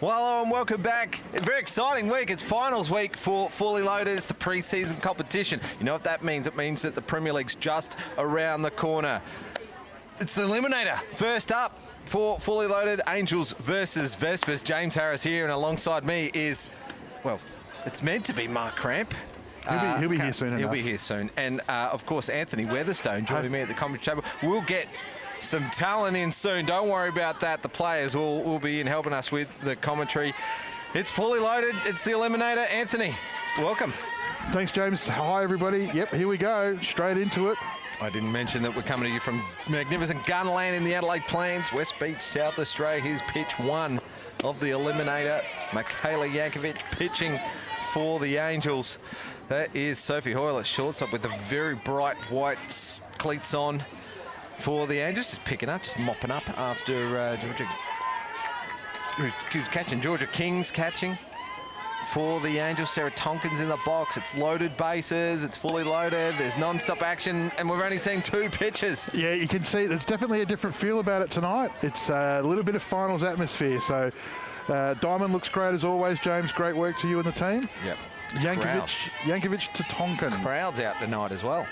Well, hello and welcome back. A very exciting week. It's finals week for Fully Loaded. It's the pre-season competition. You know what that means? It means that the Premier League's just around the corner. It's the Eliminator. First up for Fully Loaded, Angels versus Vespas. James Harris here, and alongside me is, well, it's meant to be Mark Cramp. He'll be here soon enough. He'll be here soon. And, of course, Anthony Weatherstone joining me at the commentary table. We'll get some talent in soon. Don't worry about that. The players will be in helping us with the commentary. It's Fully Loaded. It's the Eliminator. Anthony, welcome. Thanks, James. Hi, everybody. Yep, here we go. Straight into it. I didn't mention that we're coming to you from magnificent Gunland in the Adelaide Plains, West Beach, South Australia. Here's pitch one of the Eliminator. Michaela Yankovic pitching for the Angels. That is Sophie Hoyle at shortstop with the very bright white cleats on for the Angels. Just picking up, just mopping up after Georgia King's catching for the Angels. Sarah Tonkin's in the box. It's loaded bases. It's fully loaded. There's non-stop action, and we've only seen 2 pitches. Yeah, you can see there's definitely a different feel about it tonight. It's a little bit of finals atmosphere. So Diamond looks great as always, James. Great work to you and the team. Yep. Yankovic to Tonkin. Crowd's out tonight as well.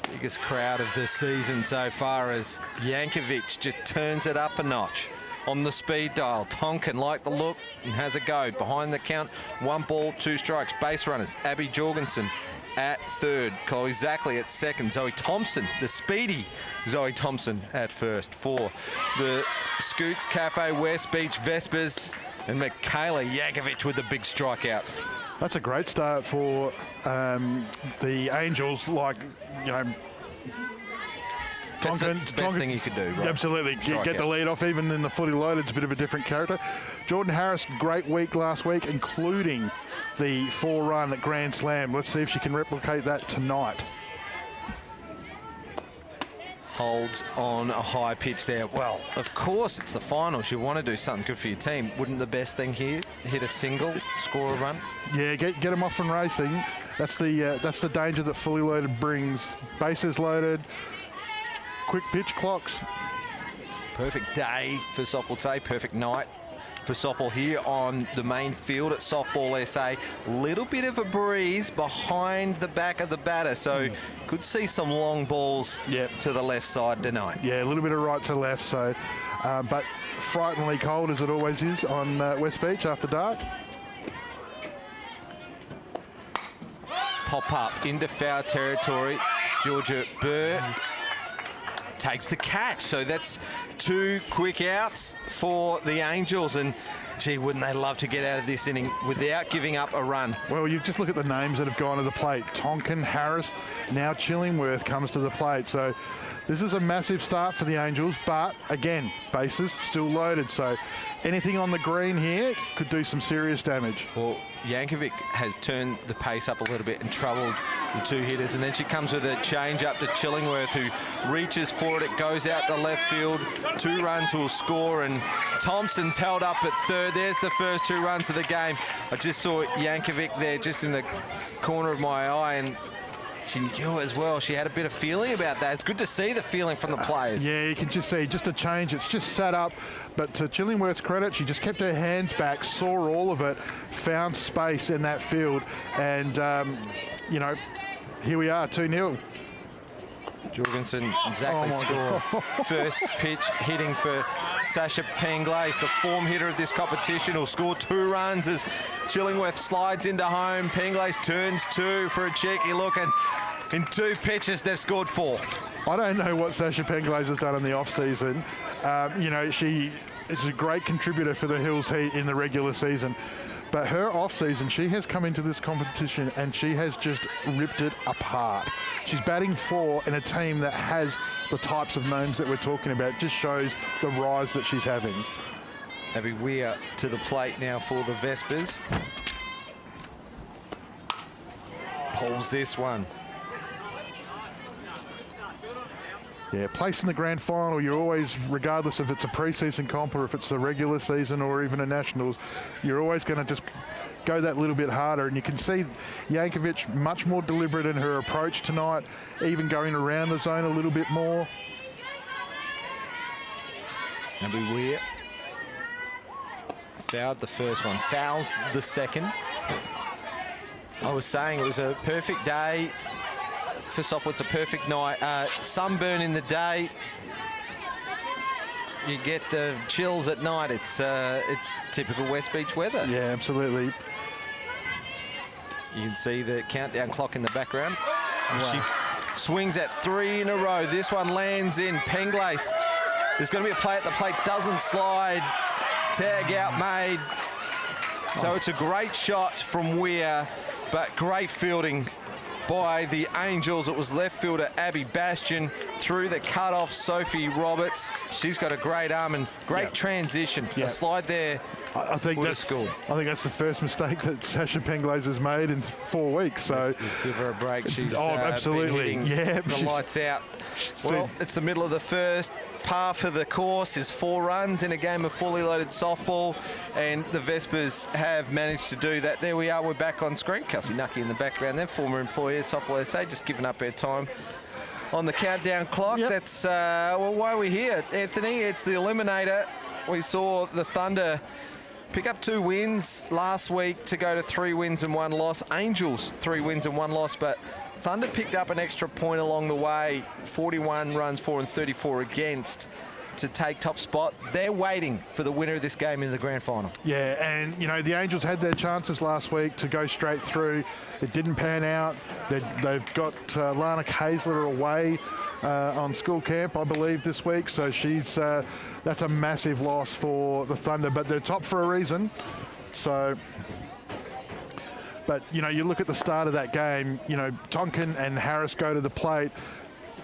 Biggest crowd of the season so far as Yankovic just turns it up a notch on the speed dial. Tonkin like the look and has a go. Behind the count, 1 ball, 2 strikes. Base runners, Abby Jorgensen at third. Chloe Zackley at second. Zoe Thompson, the speedy Zoe Thompson at first for the Scootz Cafe West Beach Vespas. And Michaela Yankovic with the big strikeout. That's a great start for the Angels. Like, you know, That's the best thing you could do, right? Absolutely. Get the lead off, even in the Fully Loaded. It's a bit of a different character. Jordan Harris, great week last week, including the 4-run at Grand Slam. Let's see if she can replicate that tonight. Holds on a high pitch there. Well, of course it's the finals. You want to do something good for your team. Wouldn't the best thing here hit a single, score a run? Yeah, get them off and racing. That's the danger that Fully Loaded brings. Bases loaded, quick pitch clocks. Perfect day for softball today. Perfect night for softball here on the main field at Softball SA. Little bit of a breeze behind the back of the batter, so could see some long balls to the left side tonight. Yeah, a little bit of right to left, so but frighteningly cold as it always is on West Beach after dark. Pop up into foul territory. Georgia Burr takes the catch, so that's 2 quick outs for the Angels, and gee, wouldn't they love to get out of this inning without giving up a run. Well, you just look at the names that have gone to the plate. Tonkin, Harris, now Chillingworth comes to the plate, so this is a massive start for the Angels, but again, bases still loaded, so anything on the green here could do some serious damage. Well, Yankovic has turned the pace up a little bit and troubled the 2 hitters, and then she comes with a change up to Chillingworth, who reaches for it. It goes out to left field. 2 runs will score, and Thompson's held up at third. There's the first 2 runs of the game. I just saw Yankovic there just in the corner of my eye, and she knew as well. She had a bit of feeling about that. It's good to see the feeling from the players. Yeah, you can just see just a change. It's just sat up. But to Chillingworth's credit, she just kept her hands back, saw all of it, found space in that field. And, you know, here we are, 2-0. Jorgensen exactly score. First pitch hitting for Sasha Penglace, the form hitter of this competition, will score 2 runs as Chillingworth slides into home. Penglace turns 2 for a cheeky look, and in 2 pitches they've scored 4. I don't know what Sasha Penglace has done in the off-season. You know, she is a great contributor for the Hills Heat in the regular season. But her off-season, she has come into this competition and she has just ripped it apart. She's batting 4 in a team that has the types of names that we're talking about. It just shows the rise that she's having. Abby Weir to the plate now for the Vespas. Pulls this one. Yeah, place in the grand final, you're always, regardless if it's a pre-season comp or if it's the regular season or even a nationals, you're always going to just go that little bit harder. And you can see Yankovic much more deliberate in her approach tonight, even going around the zone a little bit more. Abby Weir Fouled the first one, fouls the second. I was saying it was a perfect day for Sopwell. It's a perfect night. Sunburn in the day. You get the chills at night. It's typical West Beach weather. Yeah, absolutely. You can see the countdown clock in the background. Wow. She swings at 3 in a row. This one lands in. Penglace. There's going to be a play at the plate. Doesn't slide. Tag out made. So it's a great shot from Weir, but great fielding by the Angels. It was left fielder Abby Bastian through the cutoff. Sophie Roberts. She's got a great arm and great transition. A slide there. I think that's the first mistake that Sasha Penglace has made in 4 weeks. So let's give her a break. She's absolutely been hitting the lights out. Well, it's the middle of the first. Par for the course is 4 runs in a game of fully loaded softball, and the Vespas have managed to do that. There we are. We're back on screen. Kelsey Nucky in the background. Their former employer, Softball SA, just giving up their time on the countdown clock. That's why we're here, Anthony. It's the Eliminator. We saw the Thunder pick up 2 wins last week to go to 3 wins and 1 loss. Angels 3 wins and 1 loss, but Thunder picked up an extra point along the way. 41 runs for and 34 against to take top spot. They're waiting for the winner of this game in the grand final. Yeah, and you know the Angels had their chances last week to go straight through. It didn't pan out. They've got Lana Hazler away on school camp, I believe, this week. So that's a massive loss for the Thunder, but they're top for a reason. So, but you know, you look at the start of that game. You know, Tonkin and Harris go to the plate.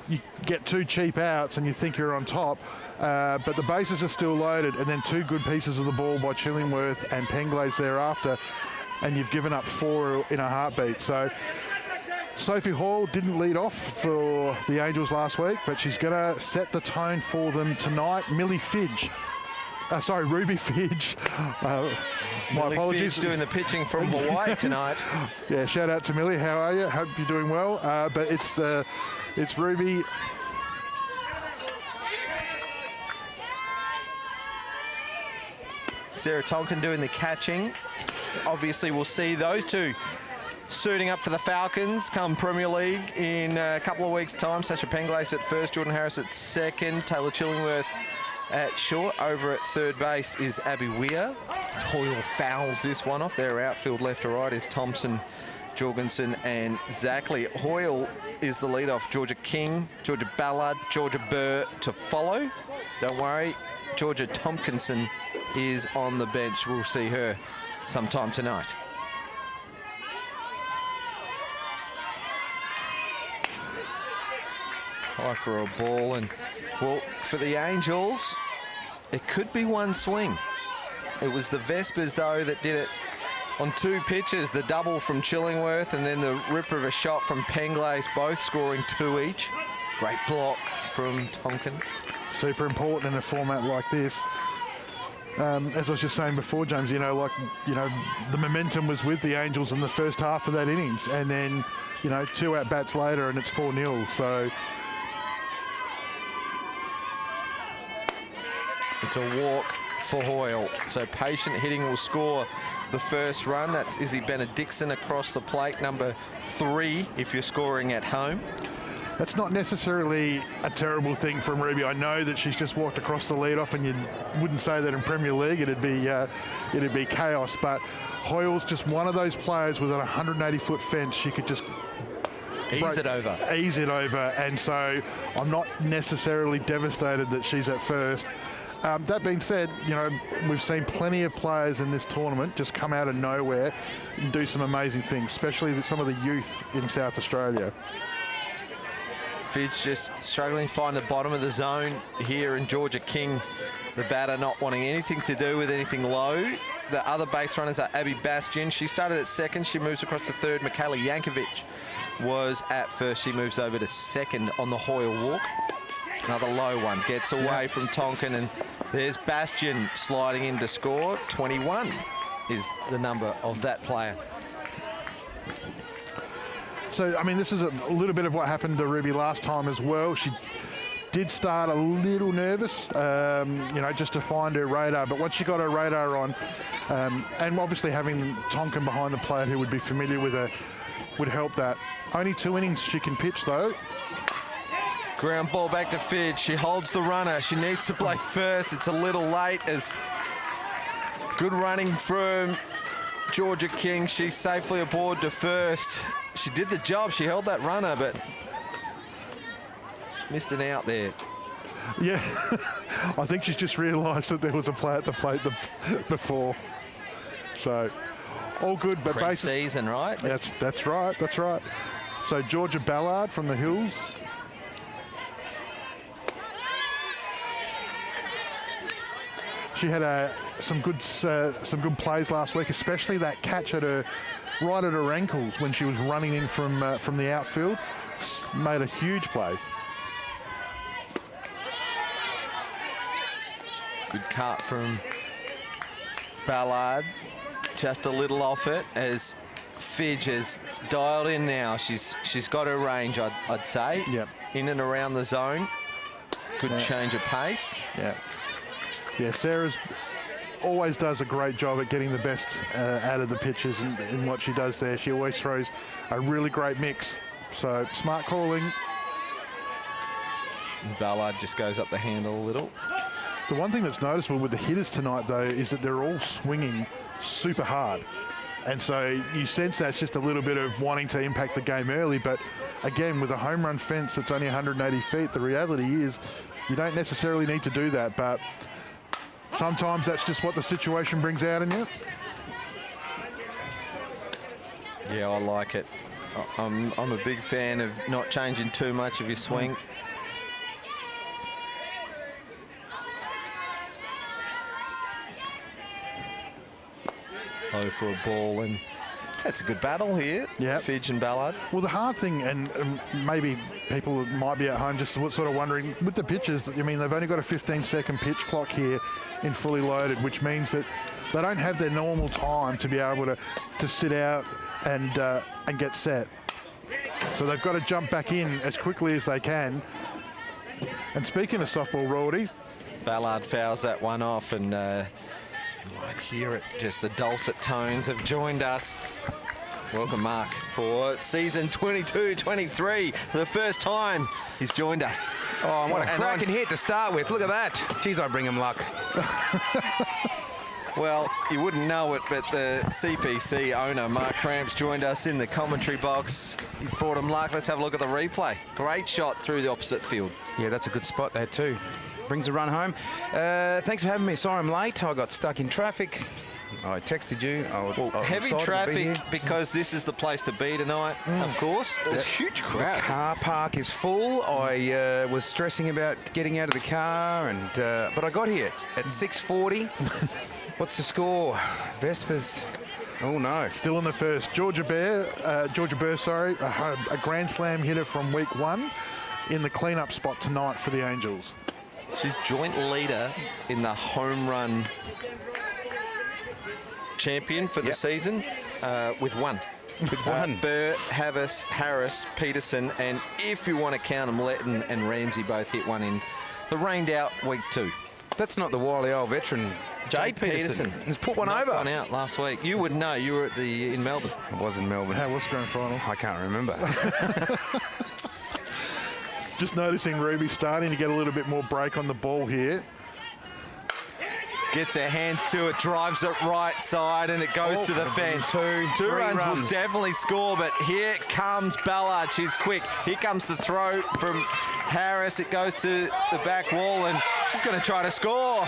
You get 2 cheap outs and you think you're on top, but the bases are still loaded, and then 2 good pieces of the ball by Chillingworth and Penglace thereafter, and you've given up 4 in a heartbeat. So Sophie Hall didn't lead off for the Angels last week, but she's going to set the tone for them tonight. Ruby Fidge. My apologies. Fidge doing the pitching from Hawaii tonight. Yeah, shout out to Millie. How are you? Hope you're doing well. But it's Ruby. Sarah Tonkin doing the catching. Obviously, we'll see those 2 suiting up for the Falcons come Premier League in a couple of weeks' time. Sasha Penglace at first, Jordan Harris at second, Taylor Chillingworth at short. Over at third base is Abby Weir. Hoyle fouls this one off. Their outfield left to right is Thompson, Jorgensen and Zackley. Hoyle is the leadoff. Georgia King, Georgia Ballard, Georgia Burr to follow. Don't worry, Georgia Tompkinson is on the bench. We'll see her sometime tonight. High for a ball, and well, for the Angels, it could be 1 swing. It was the Vespas, though, that did it on 2 pitches. The double from Chillingworth and then the ripper of a shot from Penglace, both scoring 2 each. Great block from Tonkin. Super important in a format like this. As I was just saying before, James, the momentum was with the Angels in the first half of that innings, and then, 2 at-bats later and it's 4-0. So it's a walk for Hoyle. So patient hitting will score the first run. That's Izzy Benedictson across the plate, number 3 if you're scoring at home. That's not necessarily a terrible thing from Ruby. I know that she's just walked across the leadoff, and you wouldn't say that in Premier League it'd be chaos. But Hoyle's just one of those players with a 180-foot fence. She could just ease it over. And so I'm not necessarily devastated that she's at first. That being said, we've seen plenty of players in this tournament just come out of nowhere and do some amazing things, especially some of the youth in South Australia. Fidge just struggling to find the bottom of the zone here, and Georgia King, the batter, not wanting anything to do with anything low. The other base runners are Abby Bastian. She started at second. She moves across to third. Michaela Yankovic was at first. She moves over to second on the Hoyle walk. Another low one. Gets away from Tonkin, and there's Bastian sliding in to score. 21 is the number of that player. So, this is a little bit of what happened to Ruby last time as well. She did start a little nervous, you know, just to find her radar. But once she got her radar on, and obviously having Tonkin behind the plate who would be familiar with her would help that. Only 2 innings she can pitch, though. Ground ball back to Fidge. She holds the runner. She needs to play first. It's a little late as good running from Georgia King. She's safely aboard to first. She did the job. She held that runner, but missed an out there. Yeah, I think she's just realised that there was a play at the plate before. So, all good, but pre-season, right? That's right. That's right. So Georgia Ballard from the Hills. She had some good plays last week, especially that catch at her right at her ankles when she was running in from the outfield. Made a huge play. Good cut from Ballard. Just a little off it as Fidge has dialed in now. She's got her range, I'd say. Yep. In and around the zone. Good change of pace. Yeah. Yeah, Sarah's always does a great job at getting the best out of the pitches in what she does there. She always throws a really great mix. So, smart calling. Ballard just goes up the handle a little. The one thing that's noticeable with the hitters tonight, though, is that they're all swinging super hard. And so you sense that's just a little bit of wanting to impact the game early. But again, with a home run fence that's only 180 feet, the reality is you don't necessarily need to do that. But sometimes that's just what the situation brings out in you. Yeah, I like it. I'm a big fan of not changing too much of your swing. Low for a ball, and that's a good battle here. Yeah, Fidge and Ballard. Well, the hard thing, and maybe people might be at home just sort of wondering, with the pitches, I mean, they've only got a 15-second pitch clock here in fully loaded, which means that they don't have their normal time to be able to sit out and get set. So they've got to jump back in as quickly as they can. And speaking of softball, Rory, Ballard fouls that one off, and you might hear it. Just the dulcet tones have joined us. Welcome, Mark, for season 22-23. For the first time, he's joined us. Oh, what a cracking hit to start with. Look at that. Geez, I bring him luck. Well, you wouldn't know it, but the CPC owner, Mark Cramps, joined us in the commentary box. He brought him luck. Let's have a look at the replay. Great shot through the opposite field. Yeah, that's a good spot there too. Brings a run home. Thanks for having me. Sorry I'm late. I got stuck in traffic. I texted you. Heavy traffic because this is the place to be tonight, of course. There's a huge crowd. The car park is full. I was stressing about getting out of the car, and but I got here at 6:40. What's the score? Vespas. Oh no! Still in the first. Georgia Burr, a grand slam hitter from week 1 in the cleanup spot tonight for the Angels. She's joint leader in the home run champion for the season with one. With one. Burr, Havas, Harris, Peterson, and if you want to count them, Letton and Ramsey both hit one in the rained out week 2. That's not the wily old veteran Jade Peterson. Has put one over. One out last week. You would know. You were in Melbourne. I was in Melbourne. How was the grand final? I can't remember. Just noticing Ruby starting to get a little bit more break on the ball here. Gets her hands to it, drives it right side, and it goes to the fence. Two runs will definitely score, but here comes Ballard. She's quick. Here comes the throw from Harris. It goes to the back wall, and she's going to try to score.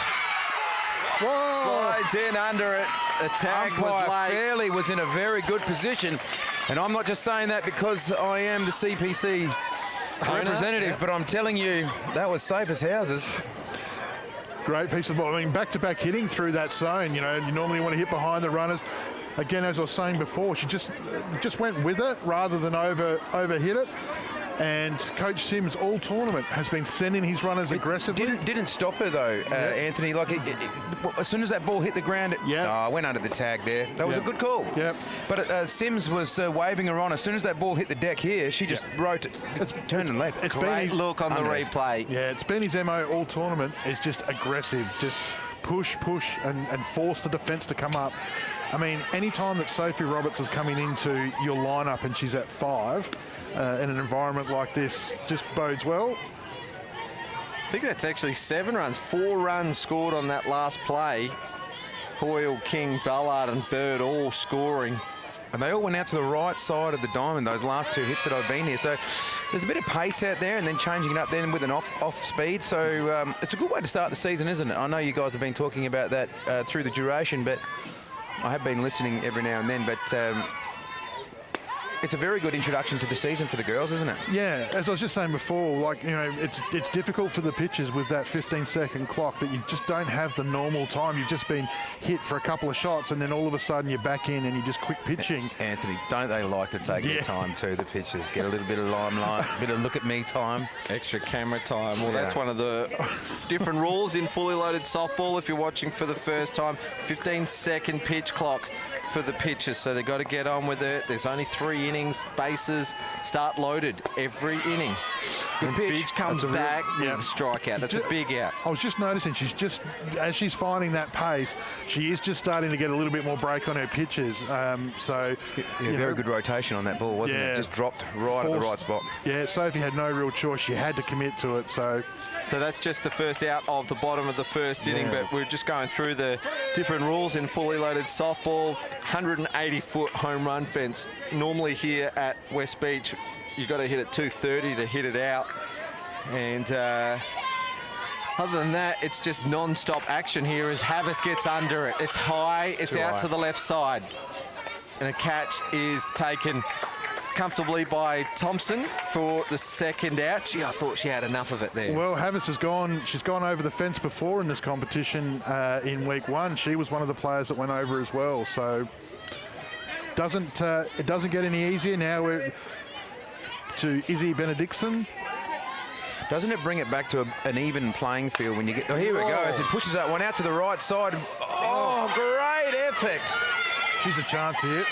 Whoa. Slides in under it. The tag was late. Fairley was in a very good position, and I'm not just saying that because I am the CPC representative, but I'm telling you, that was safe as houses. Great piece of ball. I mean, back-to-back hitting through that zone. You know, you normally want to hit behind the runners. Again, as I was saying before, she just went with it rather than over hit it. And Coach Sims all tournament has been sending his runners aggressively. Didn't stop her though, Anthony. Like as soon as that ball hit the ground, it went under the tag there. That was a good call. Yep. But Sims was waving her on. As soon as that ball hit the deck here, she just turned and left. It's Great look on the replay. Yeah, it's been his MO all tournament. It's just aggressive, just push, and force the defence to come up. I mean, any time that Sophie Roberts is coming into your lineup and she's at 5 in an environment like this, just bodes well. I think that's actually 7 runs. 4 runs scored on that last play. Hoyle, King, Ballard and Bird all scoring. And they all went out to the right side of the diamond, those last 2 hits that I've been here. So there's a bit of pace out there and then changing it up then with an off speed. So it's a good way to start the season, isn't it? I know you guys have been talking about that through the duration, but I have been listening every now and then. But it's a very good introduction to the season for the girls, isn't it? Yeah, as I was just saying before, like, you know, it's difficult for the pitchers with that 15-second clock that you just don't have the normal time. You've just been hit for a couple of shots and then all of a sudden you're back in and you're just quick pitching. Anthony, don't they like to take their time too, the pitchers? Get a little bit of limelight, a bit of look at me time. Extra camera time. Well, that's one of the different rules in fully loaded softball. If you're watching for the first time, 15-second pitch clock for the pitchers, so they've got to get on with it. There's only 3 innings, bases start loaded every inning. Good pitch. Fidge comes back with a strikeout. That's a big out. I was just noticing as she's finding that pace, she is just starting to get a little bit more break on her pitches. Very good rotation on that ball, wasn't it? Just dropped right at the right spot. Yeah, Sophie had no real choice. She had to commit to it. So that's just the first out of the bottom of the first inning, but we're just going through the different rules in fully loaded softball. 180-foot home run fence. Normally here at West Beach, you've got to hit it 230 to hit it out. And other than that, it's just non-stop action here as Havas gets under it. It's high, it's out to the left side. And a catch is taken comfortably by Thompson for the second out. Gee, I thought she had enough of it there. Well, Havas has gone. She's gone over the fence before in this competition in week 1. She was one of the players that went over as well. So it doesn't get any easier now. We're to Izzy Benedictson. Doesn't it bring it back to an even playing field when you get? Oh, here we go. As it pushes that one out to the right side. Oh, great effort! She's a chance here.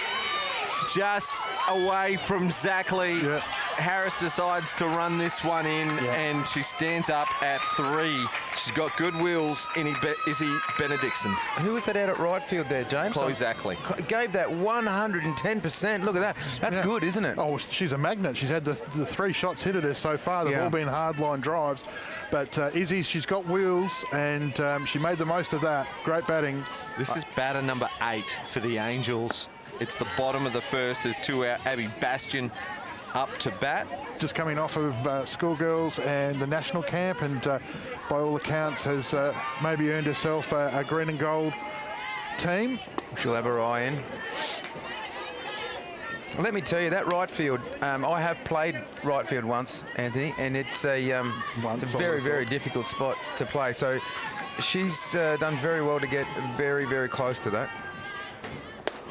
Just away from Zackley. Yep. Harris decides to run this one in, and she stands up at 3. She's got good wheels in Izzy Benedictson. Who was that out at right field there, James? Chloe Zackley. Gave that 110%. Look at that. That's good, isn't it? Oh, she's a magnet. She's had the 3 shots hit at her so far. They've all been hard-line drives. But Izzy, she's got wheels, and she made the most of that. Great batting. This is batter number 8 for the Angels. It's the bottom of the first. There's 2 out. Abby Bastion up to bat. Just coming off of schoolgirls and the national camp, and by all accounts has maybe earned herself a green and gold team. She'll have her eye in. Let me tell you, that right field, I have played right field once, Anthony, and it's a very, very difficult spot to play. So she's done very well to get very, very close to that.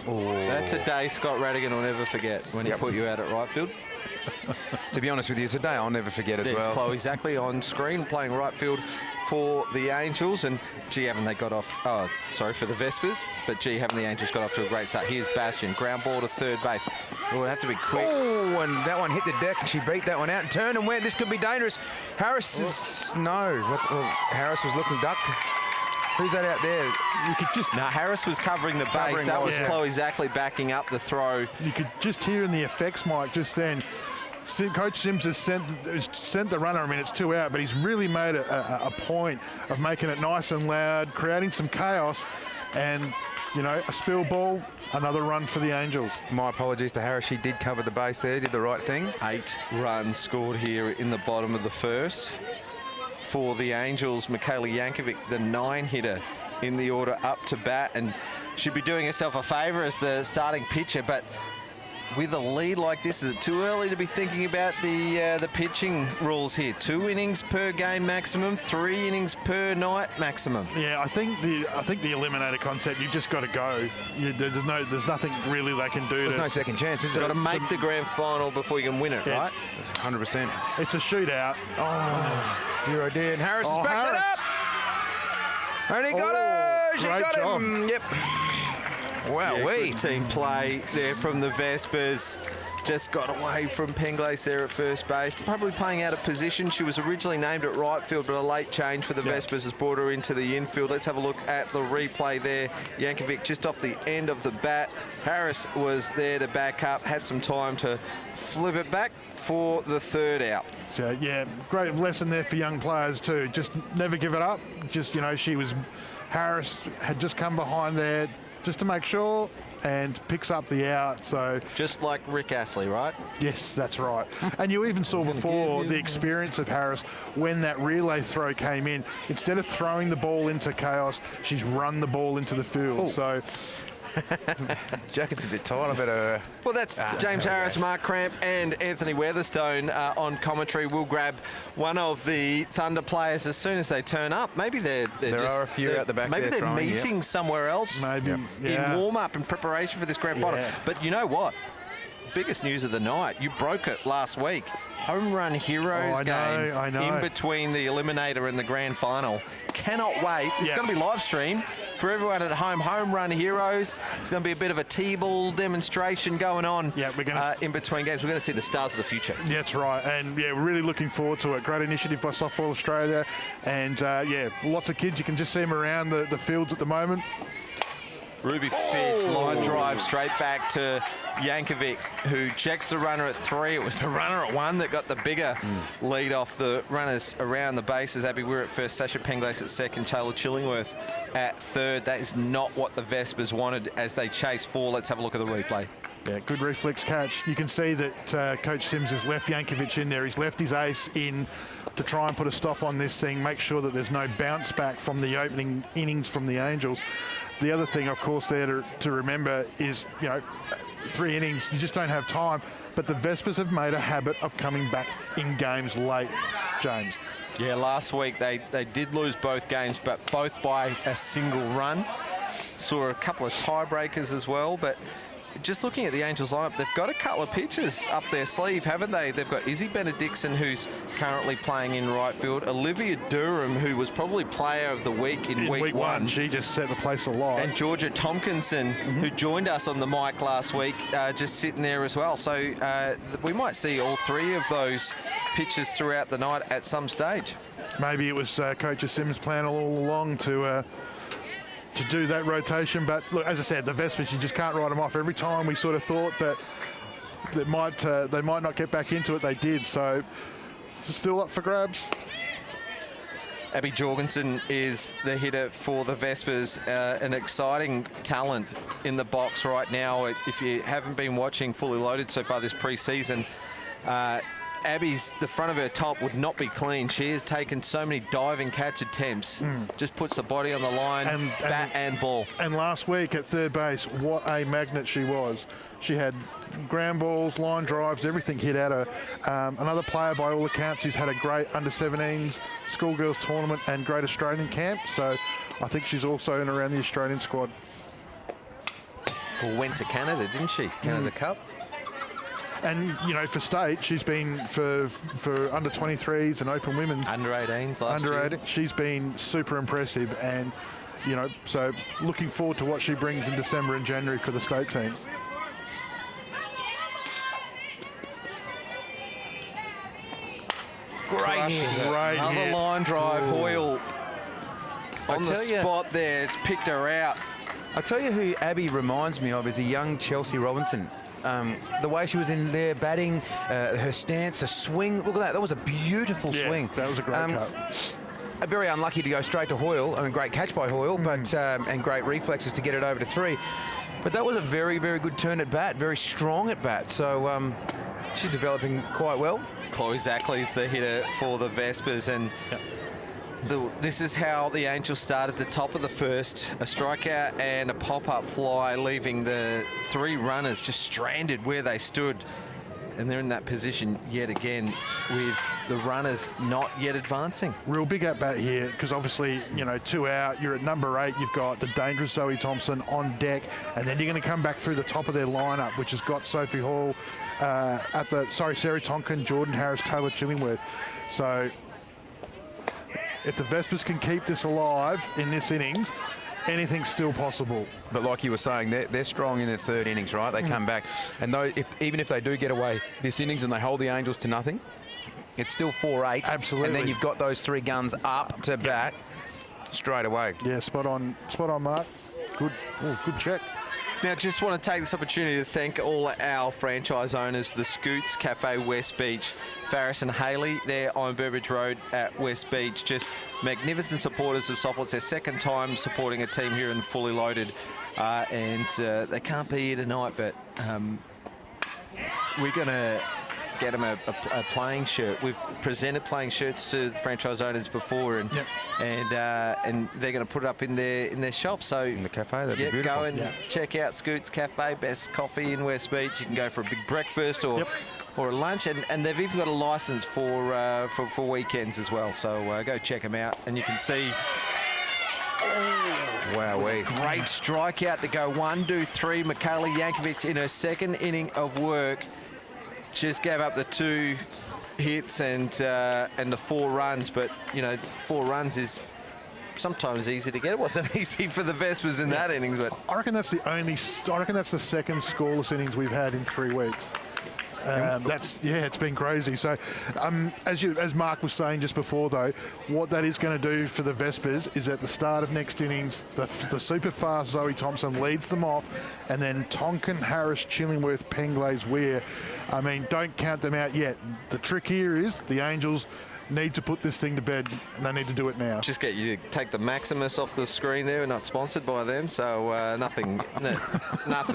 Oh. That's a day Scott Radigan will never forget when he put you out at right field. To be honest with you, it's a day I'll never forget as well. There's Chloe Zackley on screen playing right field for the Angels, and gee, haven't they got off, for the Vespas, but gee, haven't the Angels got off to a great start. Here's Bastion, ground ball to third base. It would have to be quick. Oh, and that one hit the deck, and she beat that one out and turned and went. This could be dangerous. Harris is, Harris was looking ducked. Who's that out there? You could just... No, Harris was covering the base. That was Chloe Zackley backing up the throw. You could just hear in the effects mic just then, Coach Sims has sent the runner. I mean, it's 2 out, but he's really made a point of making it nice and loud, creating some chaos, and, you know, a spill ball, another run for the Angels. My apologies to Harris. She did cover the base there, did the right thing. 8 runs scored here in the bottom of the first. For the Angels, Michaela Yankovic, the 9-hitter in the order, up to bat, and should be doing herself a favour as the starting pitcher, but with a lead like this, is it too early to be thinking about the pitching rules here? 2 innings per game maximum, 3 innings per night maximum. Yeah, I think the eliminator concept, you've just got to go. There's nothing really they can do. There's no second chance. It's got to make the grand final before you can win it, right? That's 100%. It's a shootout. Oh, dear, oh dear. And Harris has backed it up. And he got it. She got him. Yep. Wow, good team play there from the Vespas. Just got away from Penglace there at first base. Probably playing out of position. She was originally named at right field, but a late change for the Vespas has brought her into the infield. Let's have a look at the replay there. Jankovic just off the end of the bat. Harris was there to back up, had some time to flip it back for the third out. So, yeah, great lesson there for young players too. Just never give it up. Just, Harris had just come behind there just to make sure, and picks up the out. So just like Rick Astley, right? Yes, that's right. And you even saw before the experience of Harris when that relay throw came in. Instead of throwing the ball into chaos, she's run the ball into the field. Ooh. So Jacket's a bit tight. I better. Well, that's James Harris, Mark Cramp, and Anthony Weatherstone on commentary. We'll grab one of the Thunder players as soon as they turn up. Maybe there are a few out the back. Maybe they're throwing, meeting somewhere else. Maybe in warm-up and preparation for this grand final. But you know what? Biggest news of the night. You broke it last week. Home Run Heroes game in between the Eliminator and the grand final. Cannot wait. It's going to be live streamed for everyone at home. Home Run Heroes. It's going to be a bit of a T-ball demonstration going on in between games. We're going to see the stars of the future. That's right. And, we're really looking forward to it. Great initiative by Softball Australia. And, lots of kids. You can just see them around the fields at the moment. Ruby Fitch, line drive straight back to Jankovic, who checks the runner at 3. It was the runner at 1 that got the bigger lead off the runners around the bases. Abby Weir at first, Sasha Penglace at second, Taylor Chillingworth at third. That is not what the Vespas wanted as they chase 4. Let's have a look at the replay. Yeah, good reflex catch. You can see that Coach Sims has left Jankovic in there. He's left his ace in to try and put a stop on this thing, make sure that there's no bounce back from the opening innings from the Angels. The other thing, of course, there to remember is, 3 innings, you just don't have time. But the Vespas have made a habit of coming back in games late, James. Yeah, last week they did lose both games, but both by a single run. Saw a couple of tiebreakers as well, but just looking at the Angels lineup, they've got a couple of pitchers up their sleeve, haven't they? They've got Izzy Benedictson, who's currently playing in right field. Olivia Durham, who was probably player of the week in week one. She just set the place alight. And Georgia Tompkinson, who joined us on the mic last week, just sitting there as well. So we might see all 3 of those pitchers throughout the night at some stage. Maybe it was Coach Sims' plan all along to do that rotation, but look, as I said, the Vespas, you just can't write them off. Every time we sort of thought that they might not get back into it, they did. So it's still up for grabs. Abby Jorgensen is the hitter for the Vespas, an exciting talent in the box right now. If you haven't been watching Fully Loaded so far this pre-season, Abby's, the front of her top would not be clean. She has taken so many diving catch attempts. Just puts the body on the line, bat and ball. And last week at third base, what a magnet she was. She had ground balls, line drives, everything hit at her. Another player, by all accounts, who's had a great under-17s schoolgirls tournament and great Australian camp. So I think she's also in around the Australian squad. Well, went to Canada, didn't she? Canada Cup. And, for state, she's been for under 23s and open women's. Under 18s last year. Under 18. She's been super impressive. And, so looking forward to what she brings in December and January for the state teams. Great hit. Another line drive. Hoyle on the spot there. Picked her out. I tell you who Abby reminds me of is a young Chelsea Robinson. The way she was in there batting, her stance, her swing. Look at that. That was a beautiful swing. That was a great cut. Very unlucky to go straight to Hoyle. I mean, great catch by Hoyle, but and great reflexes to get it over to 3. But that was a very, very good turn at bat. Very strong at bat. So she's developing quite well. Chloe Zackley's the hitter for the Vespas, and This is how the Angels started the top of the first. A strikeout and a pop-up fly, leaving the 3 runners just stranded where they stood. And they're in that position yet again with the runners not yet advancing. Real big at-bat here because obviously, 2 out. You're at number 8. You've got the dangerous Zoe Thompson on deck. And then you're going to come back through the top of their lineup, which has got Sophie Hall, Sarah Tonkin, Jordan Harris, Taylor Chillingworth. So if the Vespas can keep this alive in this innings, anything's still possible. But like you were saying, they're strong in their 3rd innings, right? They come back. And even if they do get away this innings and they hold the Angels to nothing, it's still 4-8. Absolutely. And then you've got those 3 guns up to bat straight away. Yeah, spot on, Mark. Good check. Now, just want to take this opportunity to thank all our franchise owners, the Scootz Cafe West Beach, Farris and Haley there on Burbridge Road at West Beach. Just magnificent supporters of softball. It's their 2nd time supporting a team here in Fully Loaded. And they can't be here tonight, but we're going to get them a playing shirt. We've presented playing shirts to franchise owners before, and they're going to put it up in their shop. So in the cafe, that'd be beautiful. Go and check out Scootz Cafe, best coffee in West Beach. You can go for a big breakfast or a lunch, and they've even got a license for weekends as well. So go check them out, and you can see. Wow, great strikeout to go 1-2-3. Michaela Yankovic in her 2nd inning of work. Just gave up the 2 hits and the 4 runs, but 4 runs is sometimes easy to get. It wasn't easy for the Vespas in that innings, but I reckon that's the 2nd scoreless innings we've had in 3 weeks. It's been crazy. So, as Mark was saying just before, though, what that is going to do for the Vespas is at the start of next innings, the super fast Zoe Thompson leads them off, and then Tonkin, Harris, Chillingworth, Penglaze, Weir. I mean, don't count them out yet. The trick here is the Angels need to put this thing to bed, and they need to do it now. Just get you to take the Maximus off the screen there. We're not sponsored by them, so nothing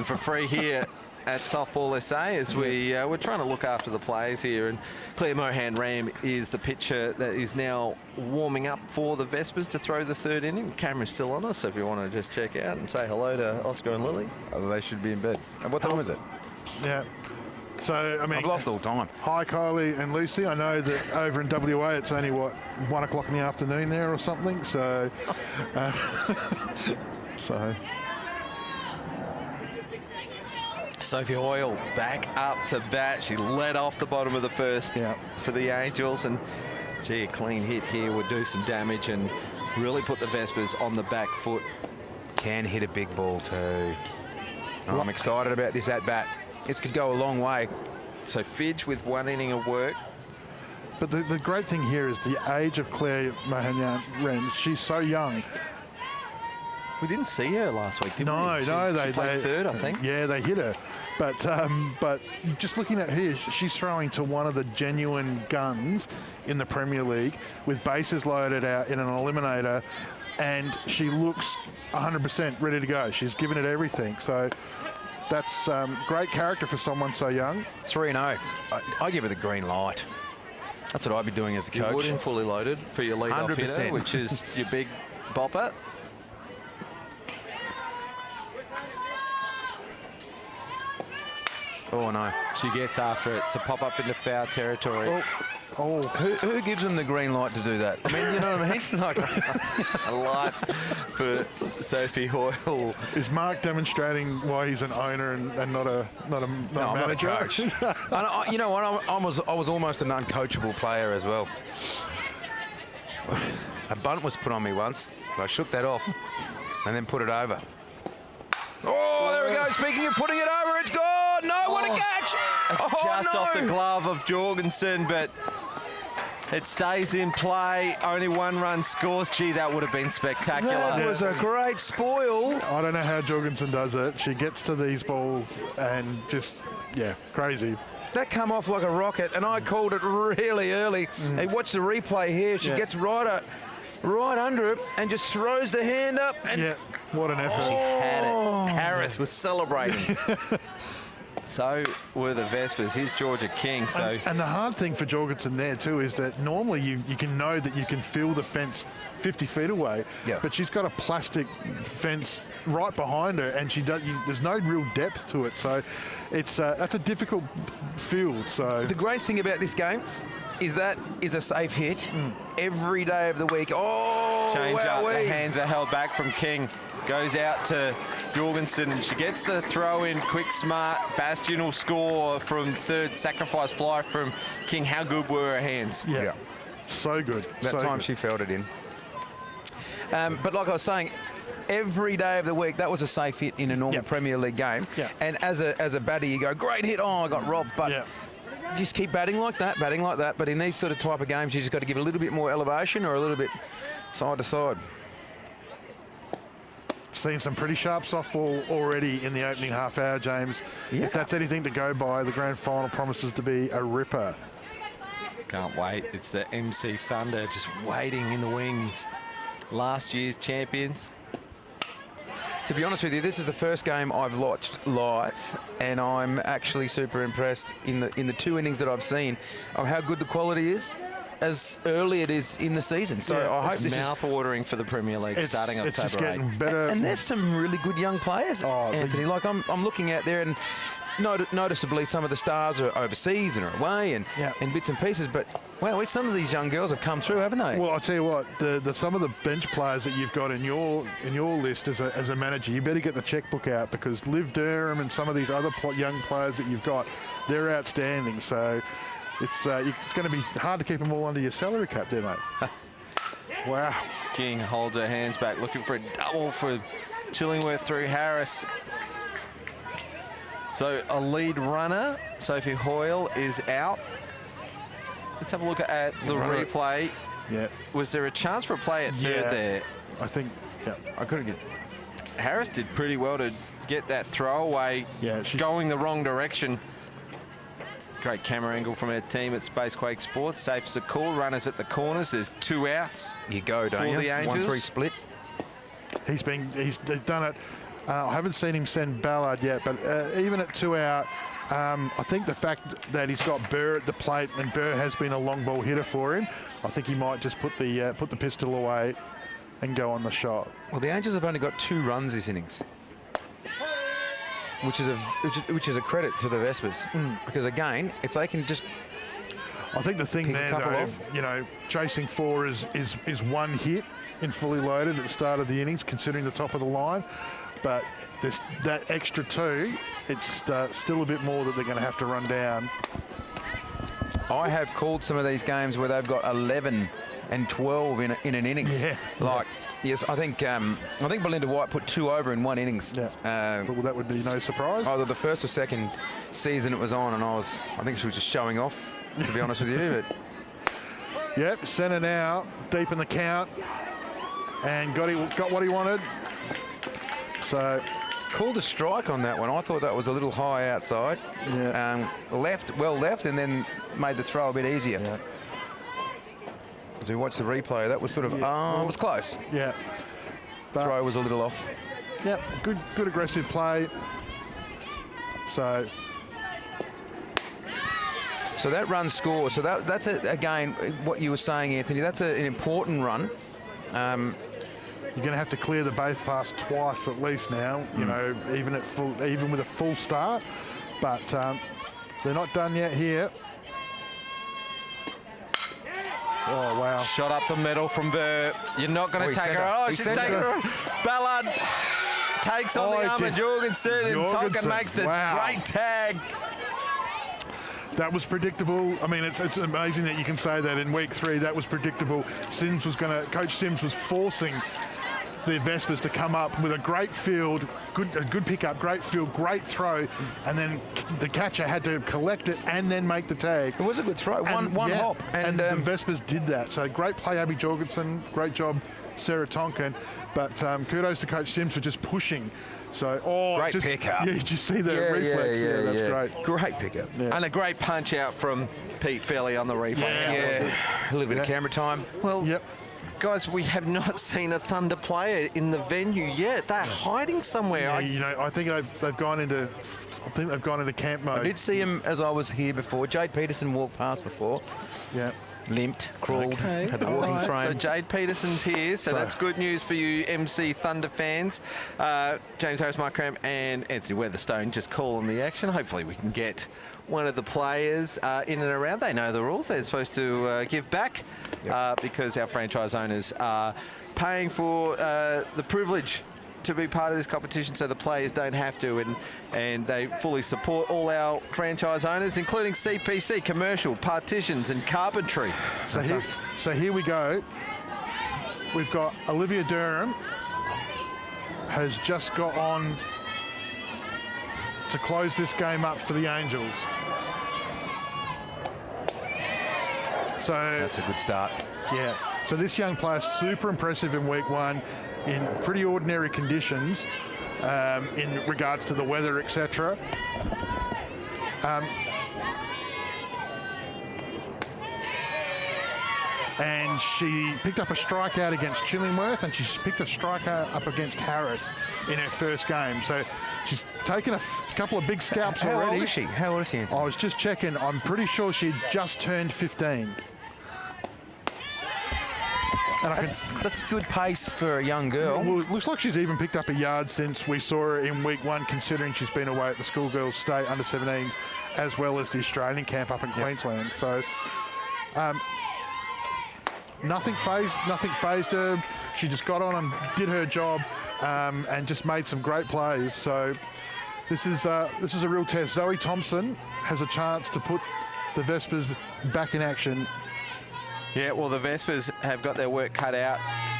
for free here at Softball SA as we're trying to look after the players here. And Claire Mohan-Ram is the pitcher that is now warming up for the Vespas to throw the 3rd inning. The camera's still on us, so if you want to just check out and say hello to Oscar and Lily. They should be in bed. And what time is it? Yeah. So, I mean, I've lost all time. Hi, Kylie and Lucy. I know that over in WA it's only, 1 o'clock in the afternoon there or something. So, Sophie Hoyle back up to bat. She led off the bottom of the 1st for the Angels. And, a clean hit here would do some damage and really put the Vespas on the back foot. Can hit a big ball too. I'm excited about this at-bat. This could go a long way. So Fidge with 1 inning of work. But the great thing here is the age of Claire Mohan-Ram. She's so young. We didn't see her last week, did we? No, she played 3rd, I think. Yeah, they hit her. But just looking at her, she's throwing to one of the genuine guns in the Premier League with bases loaded out in an eliminator, and she looks 100% ready to go. She's given it everything. So that's great character for someone so young. 3-0. I give her the green light. That's what I'd be doing as a coach. You would in Fully Loaded for your lead-off 100%. hitter, which is your big bopper. Oh, no. She gets after it to pop up into foul territory. Oh. Who gives them the green light to do that? I mean, you know what I mean? Like, a life for Sophie Hoyle. Is Mark demonstrating why he's an owner and not a manager? I'm not a coach. And you know what? I was almost an uncoachable player as well. A bunt was put on me once. I shook that off and then put it over. Oh, there we go. Speaking of putting it over, it's gone. No, what a catch. Just off the glove of Jorgensen, but it stays in play. Only 1 run scores. Gee, that would have been spectacular. That was a great spoil. I don't know how Jorgensen does it. She gets to these balls and just, crazy. That come off like a rocket, and I called it really early. Hey, watch the replay here. She gets right under it and just throws the hand up. And what an effort. She had it. Harris was celebrating. So were the Vespas. Here's Georgia King. So And the hard thing for Jorgensen there too is that normally you can know that you can feel the fence 50 feet away, but she's got a plastic fence right behind her, and there's no real depth to it. So that's a difficult field. So the great thing about this game is that is a safe hit every day of the week. Oh, change up. wowee. The hands are held back from King. Goes out to Jorgensen, and she gets the throw in. Quick, smart. Bastion will score from third. Sacrifice fly from King. How good were her hands? Yeah. So good. That time she felt it in. But like I was saying, every day of the week, that was a safe hit in a normal Premier League game. Yeah. And as a batter, you go, great hit. Oh, I got robbed. But just keep batting like that. But in these sort of type of games, you just got to give it a little bit more elevation or a little bit side to side. Seen some pretty sharp softball already in the opening half hour, James. Yeah. If that's anything to go by, the grand final promises to be a ripper. Can't wait. It's the Emmsee Thunder just waiting in the wings. Last year's champions. To be honest with you, this is the first game I've watched live, and I'm actually super impressed in the 2 innings that I've seen of how good the quality is as early it is in the season. So I hope this is mouth-watering for the Premier League starting It's just October 8. getting better. And there's some really good young players, Anthony. Like I'm looking out there, and noticeably some of the stars are overseas and are away and bits and pieces. But wow, some of these young girls have come through, haven't they? Well, I'll tell you what, some of the bench players that you've got in your list as a manager, you better get the checkbook out, because Liv Durham and some of these other young players that you've got, they're outstanding. So it's going to be hard to keep them all under your salary cap there, mate. Wow. King holds her hands back, looking for a double for Chillingworth through Harris. So a lead runner, Sophie Hoyle, is out. Let's have a look at the replay. Yeah. Was there a chance for a play at third there? I think, I couldn't get... Harris did pretty well to get that throwaway going the wrong direction. Great camera angle from our team at Spacequake Sports. Safe as a call. Runners at the corners. There's 2 outs. You go, don't you? For the Angels. 1-3 split. He's done it. I haven't seen him send Ballard yet, but even at 2 out, I think the fact that he's got Burr at the plate, and Burr has been a long ball hitter for him, I think he might just put the pistol away and go on the shot. Well, the Angels have only got 2 runs this innings, which is a credit to the Vespas, because again, if they can just, I think the thing there, though, chasing 4 is 1 hit in fully loaded at the start of the innings, considering the top of the line. But that extra 2, it's still a bit more that they're going to have to run down. I have called some of these games where they've got 11 and 12 in an innings. Yes, I think Belinda White put 2 over in 1 innings. Well, that would be no surprise. Either the first or second season it was on, and I think she was just showing off, to be honest with you. But yep, centre now, deep in the count, and got what he wanted. So called a strike on that one. I thought that was a little high outside. Well left, and then made the throw a bit easier. As we watch the replay, that was sort of, it was close. Yeah. But throw was a little off. Yep, good aggressive play. So that run score. So that's again what you were saying, Anthony. That's an important run. You're going to have to clear the base pass twice at least now. Even with a full start. But they're not done yet here. Oh, wow. Shot up the middle from Burr. You're not going to take her. Oh, she's taking her. Ballard takes on the arm of Jorgensen, and Tonkin makes the great tag. That was predictable. I mean, it's amazing that you can say that in week 3. That was predictable. Coach Sims was forcing the Vespas to come up with a great field, a good pickup, great field, great throw, and then the catcher had to collect it and then make the tag. It was a good throw, one hop. And the Vespas did that. So great play, Abby Jorgensen. Great job, Sarah Tonkin. But kudos to Coach Sims for just pushing. So, great pickup. Yeah, did you see the reflex? Yeah, that's great. Great pickup. Yeah. And a great punch out from Pete Fairley on the replay. A little bit of camera time. Well, Guys, we have not seen a Thunder player in the venue yet. They're hiding somewhere. Yeah, I think they've gone into. I think they've gone into camp mode. I did see him as I was here before. Jade Peterson walked past before. Yeah. Limped, crawled, had the walking frame. So Jade Peterson's here, so that's good news for you Emmsee Thunder fans. James Harris, Mark Cram and Anthony Weatherstone just calling the action. Hopefully we can get one of the players in and around. They know the rules. They're supposed to give back because our franchise owners are paying for the privilege to be part of this competition, so the players don't have to, and they fully support all our franchise owners, including CPC, commercial, partitions and carpentry. So here we go. We've got Olivia Durham has just got on to close this game up for the Angels. So That's a good start. yeah. So this young player, super impressive in week one, in pretty ordinary conditions, in regards to the weather, etc. And she picked up a strikeout against Chillingworth, and she's picked a strikeout up against Harris in her first game. So she's taken a couple of big scalps already. How old is she? How old is she? I was just checking. I'm pretty sure she'd just turned 15. And That's good pace for a young girl. well, it looks like she's even picked up a yard since we saw her in week one, considering she's been away at the schoolgirls state under 17s, as well as the Australian camp up in Queensland. So nothing phased her. She just got on and did her job, and just made some great plays. So this is a real test. Zoe Thompson has a chance to put the Vespas back in action. Yeah, well, the Vespas have got their work cut out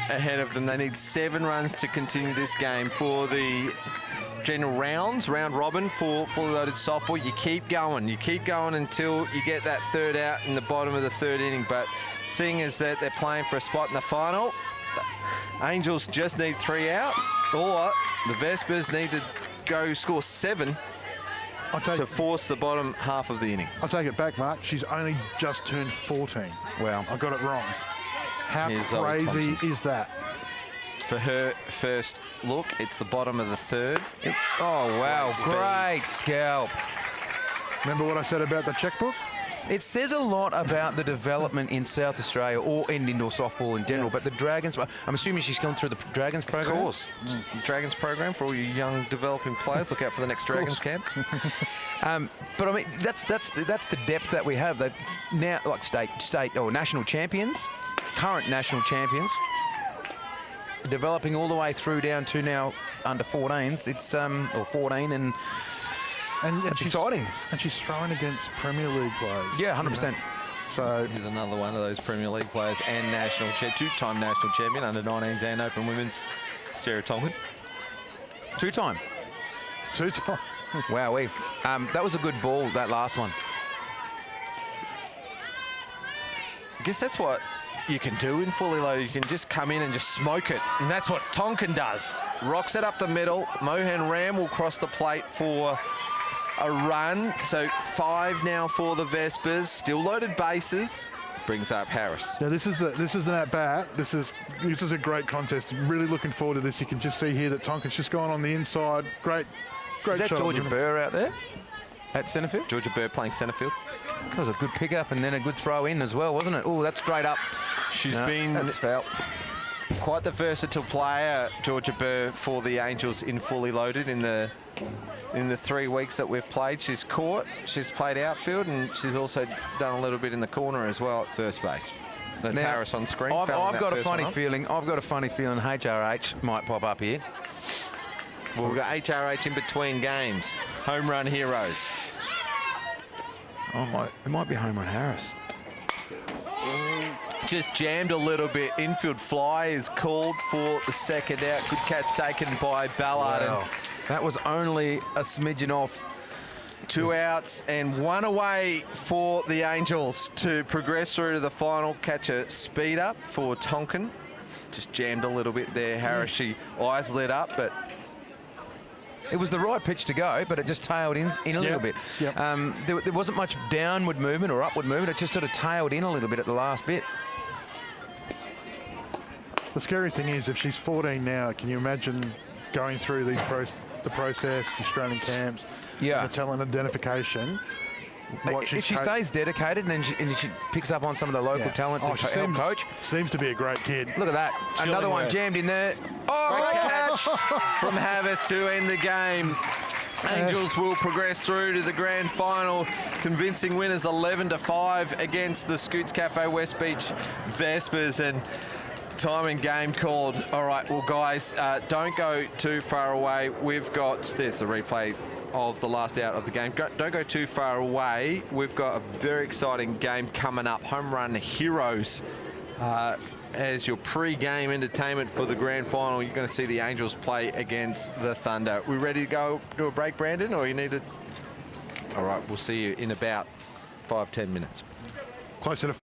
ahead of them. They need 7 runs to continue this game for the general round robin for fully loaded softball. You keep going until you get that third out in the bottom of the third inning. But seeing as that they're playing for a spot in the final, Angels just need 3 outs, or the Vespas need to go score 7 to force the bottom half of the inning. I'll take it back, Mark. She's only just turned 14. Wow. I got it wrong. How Here's Zoe crazy Thompson. is that? For her first look, it's the bottom of the third. Oh, wow. Great scalp. Remember what I said about the checkbook? It says a lot about the development in South Australia or in indoor softball in general, but the Dragons, I'm assuming she's gone through the Dragons program? Of course. Dragons program for all you young developing players. Look out for the next Dragons camp. But I mean, that's the depth that we have. They've now, like state or national champions, current national champions, developing all the way through down to now under 14s. It's or 14 and it's exciting. And she's throwing against Premier League players. Yeah, 100%. So Here's another one of those Premier League players and two-time national champion, under 19s and Open Women's, Sarah Tonkin. Two-time. Wow, that was a good ball, that last one. I guess that's what you can do in fully loaded. You can just come in and just smoke it. And that's what Tonkin does. Rocks it up the middle. Mohan Ram will cross the plate for a run. So 5 now for the Vespas. Still loaded bases. Brings up Harris. yeah, this is an at bat. This is a great contest. Really looking forward to this. You can just see here that Tonkin's just gone on the inside. Great Is that shot. Georgia Burr out there at centre field? Georgia Bird playing centre field. That was a good pick-up and then a good throw in as well, wasn't it? Oh, that's straight up. She's No, been that's foul. quite the versatile player, Georgia Burr, for the Angels in fully loaded in the 3 weeks that we've played. She's caught, she's played outfield, and she's also done a little bit in the corner as well at first base. That's Now, Harris on screen. I've got a funny feeling. feeling HRH might pop up here. Well, we've got HRH in between games. Home run heroes. It might be home run Harris. Just jammed a little bit. Infield fly is called for the second out. Good catch taken by Ballard. Wow. That was only a smidgen off. 2 outs and 1 away for the Angels to progress through to the final. Catch a speed up for Tonkin. Just jammed a little bit there. Harris, she eyes lit up, but It was the right pitch to go, but it just tailed in a little bit. Yep. There wasn't much downward movement or upward movement. It just sort of tailed in a little bit at the last bit. The scary thing is, if she's 14 now, can you imagine going through the process, the Australian camps, Yeah. the talent identification? If she stays dedicated and she picks up on some of the local talent to help coach. Seems to be a great kid. Look at that. Another one jammed in there. Oh, Great catch from Havas to end the game. Angels will progress through to the grand final, convincing winners 11-5 against the Scootz Cafe West Beach Vespas. And time and game called. All right, well, guys, don't go too far away. There's the replay of the last out of the game. Don't go too far away. We've got a very exciting game coming up. Home Run Heroes as your pre-game entertainment for the grand final. You're going to see the Angels play against the Thunder. We ready to go to a break, Brandon, or you need to? All right, we'll see you in about 5-10 minutes. Closer to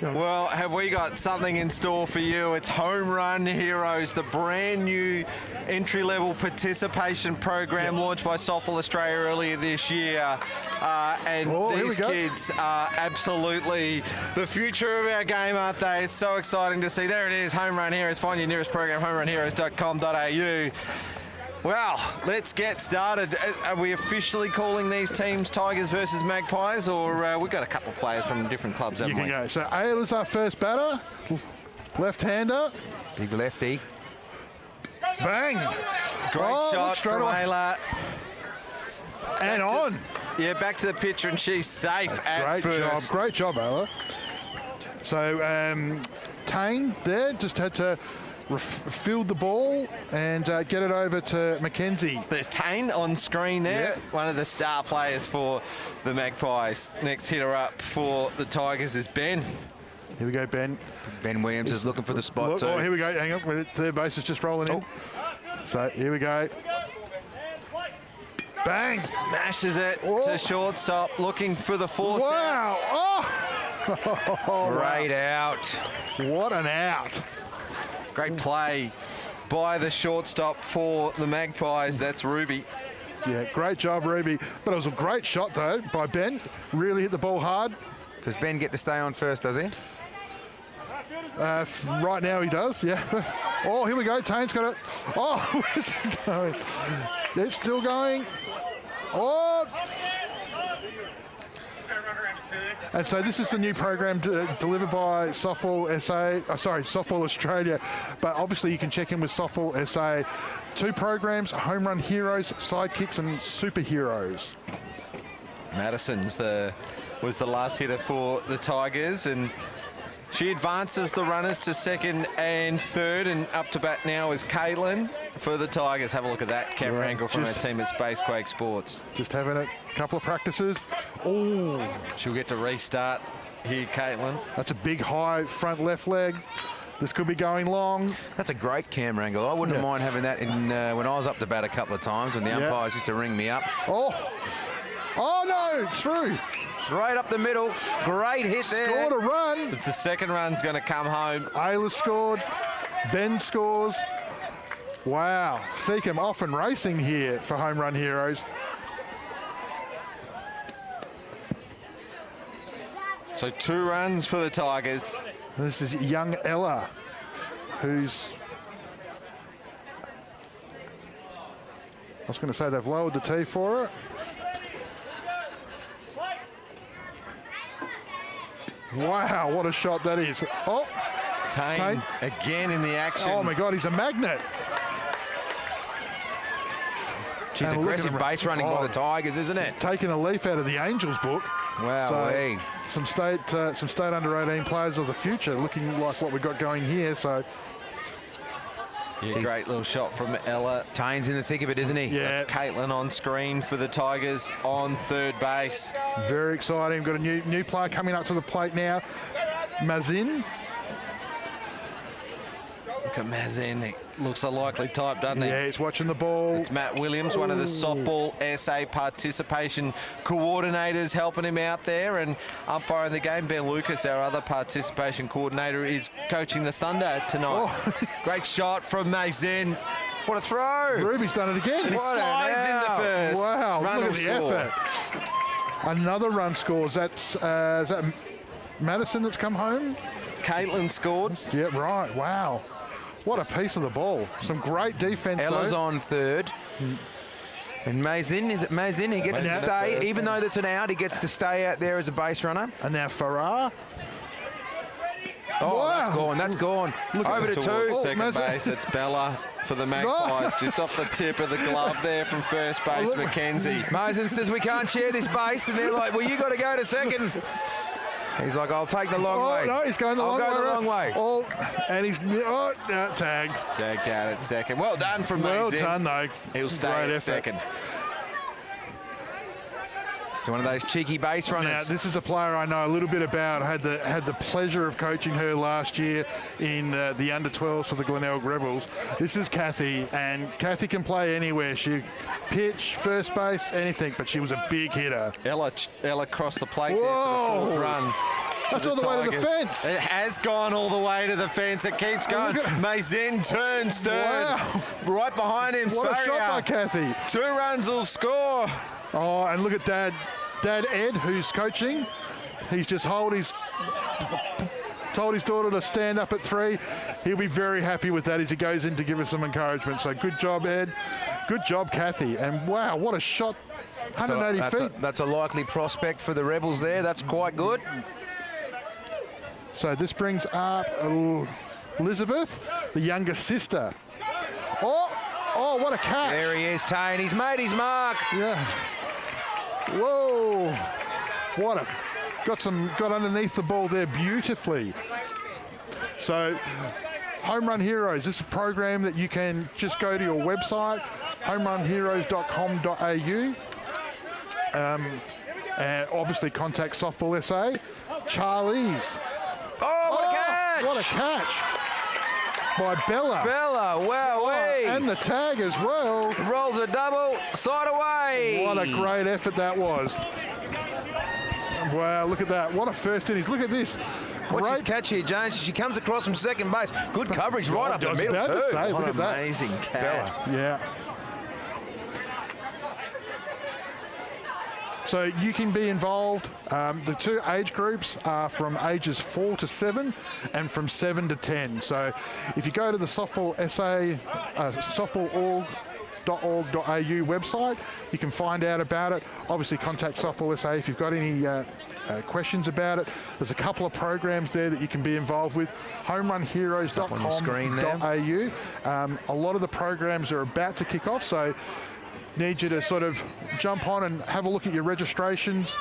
Well, have we got something in store for you? It's Home Run Heroes, the brand new entry-level participation program launched by Softball Australia earlier this year. And these kids are absolutely the future of our game, aren't they? It's so exciting to see. There it is, Home Run Heroes. Find your nearest program, homerunheroes.com.au. Well, let's get started. Are we officially calling these teams Tigers versus Magpies, or we've got a couple of players from different clubs, haven't we? You can go. So Ayla's our first batter, left-hander. Big lefty. Bang! Great shot from Ayla. And on. Yeah, back to the pitcher, and she's safe at first. Great job, Ayla. So Tane there just had to field the ball and get it over to Mackenzie. There's Tane on screen there, one of the star players for the Magpies. Next hitter up for the Tigers is Ben. Here we go, Ben. Ben Williams is looking for the spot too. Oh, here we go. Hang on. Third base is just rolling in. So here we go. Bang! Smashes it to shortstop, looking for the force. Wow! Oh! Great out. What an out. Great play by the shortstop for the Magpies. That's Ruby. Yeah, great job, Ruby. But it was a great shot, though, by Ben. Really hit the ball hard. Does Ben get to stay on first, does he? Right now he does, yeah. Oh, here we go. Tane's got it. Oh, where's it going? It's still going. Oh! And so this is the new program delivered by Softball Australia. But obviously you can check in with Softball SA. 2 programs, Home Run Heroes, Sidekicks and Superheroes. Madison's was the last hitter for the Tigers, and she advances the runners to second and third, and up to bat now is Caitlin for the Tigers. Have a look at that camera angle from our team at Spacequake Sports. Just having a couple of practices. Oh, she'll get to restart here, Caitlin. That's a big high front left leg. This could be going long. That's a great camera angle. I wouldn't mind having that in when I was up to bat a couple of times when the umpires used to ring me up. Oh no, it's through. Right up the middle. Great hit there. Scored a run. It's the second run's going to come home. Ayla scored. Ben scores. Wow. Seacombe off and racing here for Home Run Heroes. So 2 runs for the Tigers. This is young Ella, who's... I was going to say they've lowered the tee for her. Wow, what a shot that is. Oh, Tane again in the action. Oh my God, he's a magnet. She's aggressive base running by the Tigers, isn't it? Taking a leaf out of the Angels book. Wow. So some state under 18 players of the future looking like what we've got going here. So great little shot from Ella. Tane's in the thick of it, isn't he? Yeah. That's Caitlin on screen for the Tigers on third base. Very exciting. We've got a new player coming up to the plate now. Mazin. Look at Mazin. He looks a likely type, doesn't he? Yeah, he's watching the ball. It's Matt Williams, one of the Softball SA participation coordinators, helping him out there, and umpiring the game. Ben Lucas, our other participation coordinator, is coaching the Thunder tonight. Great shot from Mazin. What a throw. Ruby's done it again. And he slides in the first. Wow, run look at the effort. Another run scores. That's is that Madison that's come home? Caitlin scored. Yeah, right. Wow. What a piece of the ball. Some great defense. Ella's on third. And Mazin, is it Mazin? He gets to stay, even though that's an out, he gets to stay out there as a base runner. And now Farrar. Oh, wow. That's gone. That's gone. Over to two. Second base. It's Bella for the Magpies. Just off the tip of the glove there from first base, Mackenzie. Mazin says, we can't share this base. And they're like, well, you got to go to second. He's like, I'll take the long way. No, he's going the long way. I'll go the long way. Oh, and he's tagged. Tagged out at second. Well done from Mazin. Well done, though. He'll stay at second. It's one of those cheeky base runners. Now, this is a player I know a little bit about. I had the pleasure of coaching her last year in the under-12s for the Glenelg Rebels. This is Kathy, and Kathy can play anywhere. She pitch, first base, anything, but she was a big hitter. Ella crossed the plate there for the fourth run. That's all the way to the fence. It has gone all the way to the fence. It keeps going. Mazen turns third. Wow. Right behind him, What a shot by Faria. Kathy. 2 runs will score. Oh, and look at Dad Ed, who's coaching. He's just told his daughter to stand up at 3. He'll be very happy with that as he goes in to give us some encouragement. So good job, Ed. Good job, Kathy. And wow, what a shot. 180 feet. That's a likely prospect for the Rebels there. That's quite good. So this brings up Elizabeth, the younger sister. Oh, what a catch. There he is, Tane. He's made his mark. Yeah. Whoa. Got underneath the ball there beautifully. So Home Run Heroes, this is a program that you can just go to your website, homerunheroes.com.au, and obviously contact Softball SA. Charlie's. Oh, what a catch! What a catch by Bella. Bella, wow, And the tag as well. rolls a double, side away. What a great effort that was. Wow, look at that. What a first innings. Look at this. Watch this catch here, James. She comes across from second base. Good coverage right up the middle, about to too. say, What look an at that. amazing catch. Yeah. So you can be involved. The 2 age groups are from ages 4 to 7 and from 7 to 10. So if you go to the Softball SA, softball.org.au website, you can find out about it. Obviously contact Softball SA if you've got any questions about it. There's a couple of programs there that you can be involved with. homerunheroes.com.au. A lot of the programs are about to kick off, so need you to sort of jump on and have a look at your registrations.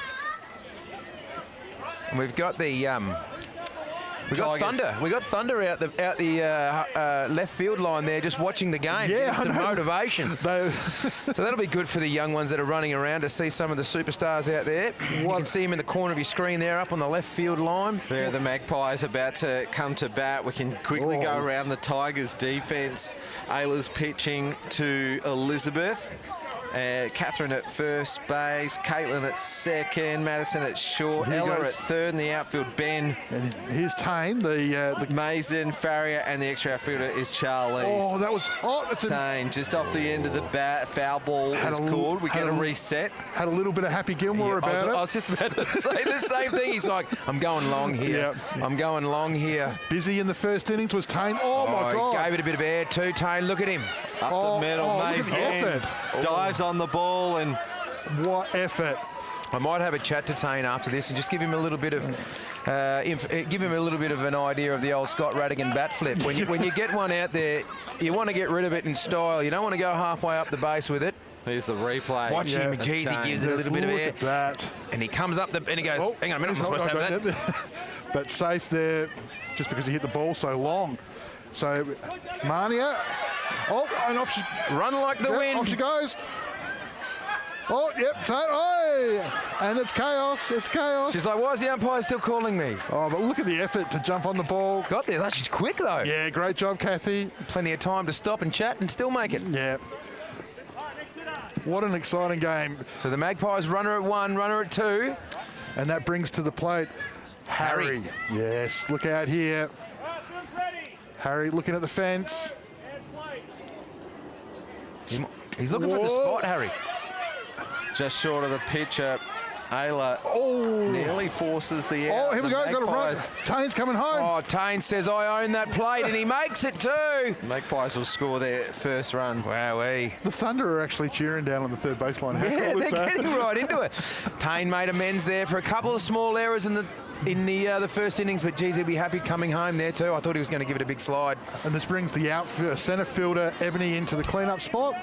And we've got the we've got Tigers. Thunder. We got Thunder out the left field line there, just watching the game. Yeah, Getting some I know. motivation. They, So that'll be good for the young ones that are running around to see some of the superstars out there. You can see them in the corner of your screen there, up on the left field line. There, the Magpies about to come to bat. We can quickly go Oh. around the Tigers' defence. Ayla's pitching to Elizabeth. Catherine at first base, Caitlin at second, Madison at short, Here Ella goes. at third in the outfield, Ben, and here's Tane, the Mason, Farrier, and the extra outfielder is Charlize. oh, that was it's a, Tane just off the end of the bat, foul ball Had is a- called. We had get a a- reset. had a little bit of Happy Gilmore I about was just about to say the same thing. He's like, I'm going long here. Yep. I'm going long here. it. Busy in the first innings was Tane. Oh my He God! gave it a bit of air too, Tane. Look at him. Up Oh, the middle, look at the Mason effort. dives on the ball and What effort! I might have a chat to Tane after this and just give him a little bit of give him a little bit of an idea of the old Scott Radigan bat flip. When you get one out there, you want to get rid of it in style. You don't want to go halfway up the base with it. here's the replay. Watch him, of geez, he Tane. gives it a little bit of Look air. at that. And he comes up and he goes, Oh, hang on a minute, I'm supposed to have that. But safe there, just because he hit the ball so long. So Marnia, and off she, Run like the wind. off she goes. Oh, yep, Tane, and it's chaos. It's chaos. She's like, why is the umpire still calling me? Oh, but look at the effort to jump on the ball. Got there. She's quick though. Yeah, great job, Kathy. Plenty of time to stop and chat and still make it. Yeah. What an exciting game. So the Magpies runner at 1, runner at 2. And that brings to the plate Harry. Yes, look out here. Harry looking at the fence. He's looking for the Whoa. spot, Harry. Just short of the pitcher. Ayla Oh, nearly forces the out. oh, here we The go. Got to run. Magpies- Tane's coming home. Oh, Tane says, I own that plate, and he makes it too. Magpies will score their first run. Wowee. The Thunder are actually cheering down on the third baseline. How Yeah, cool is they're that? getting right into it. Tane made amends there for a couple of small errors in the first innings, but geez, he'd be happy coming home there too. I thought he was going to give it a big slide. And this brings the centre fielder, Ebony, into the clean-up spot.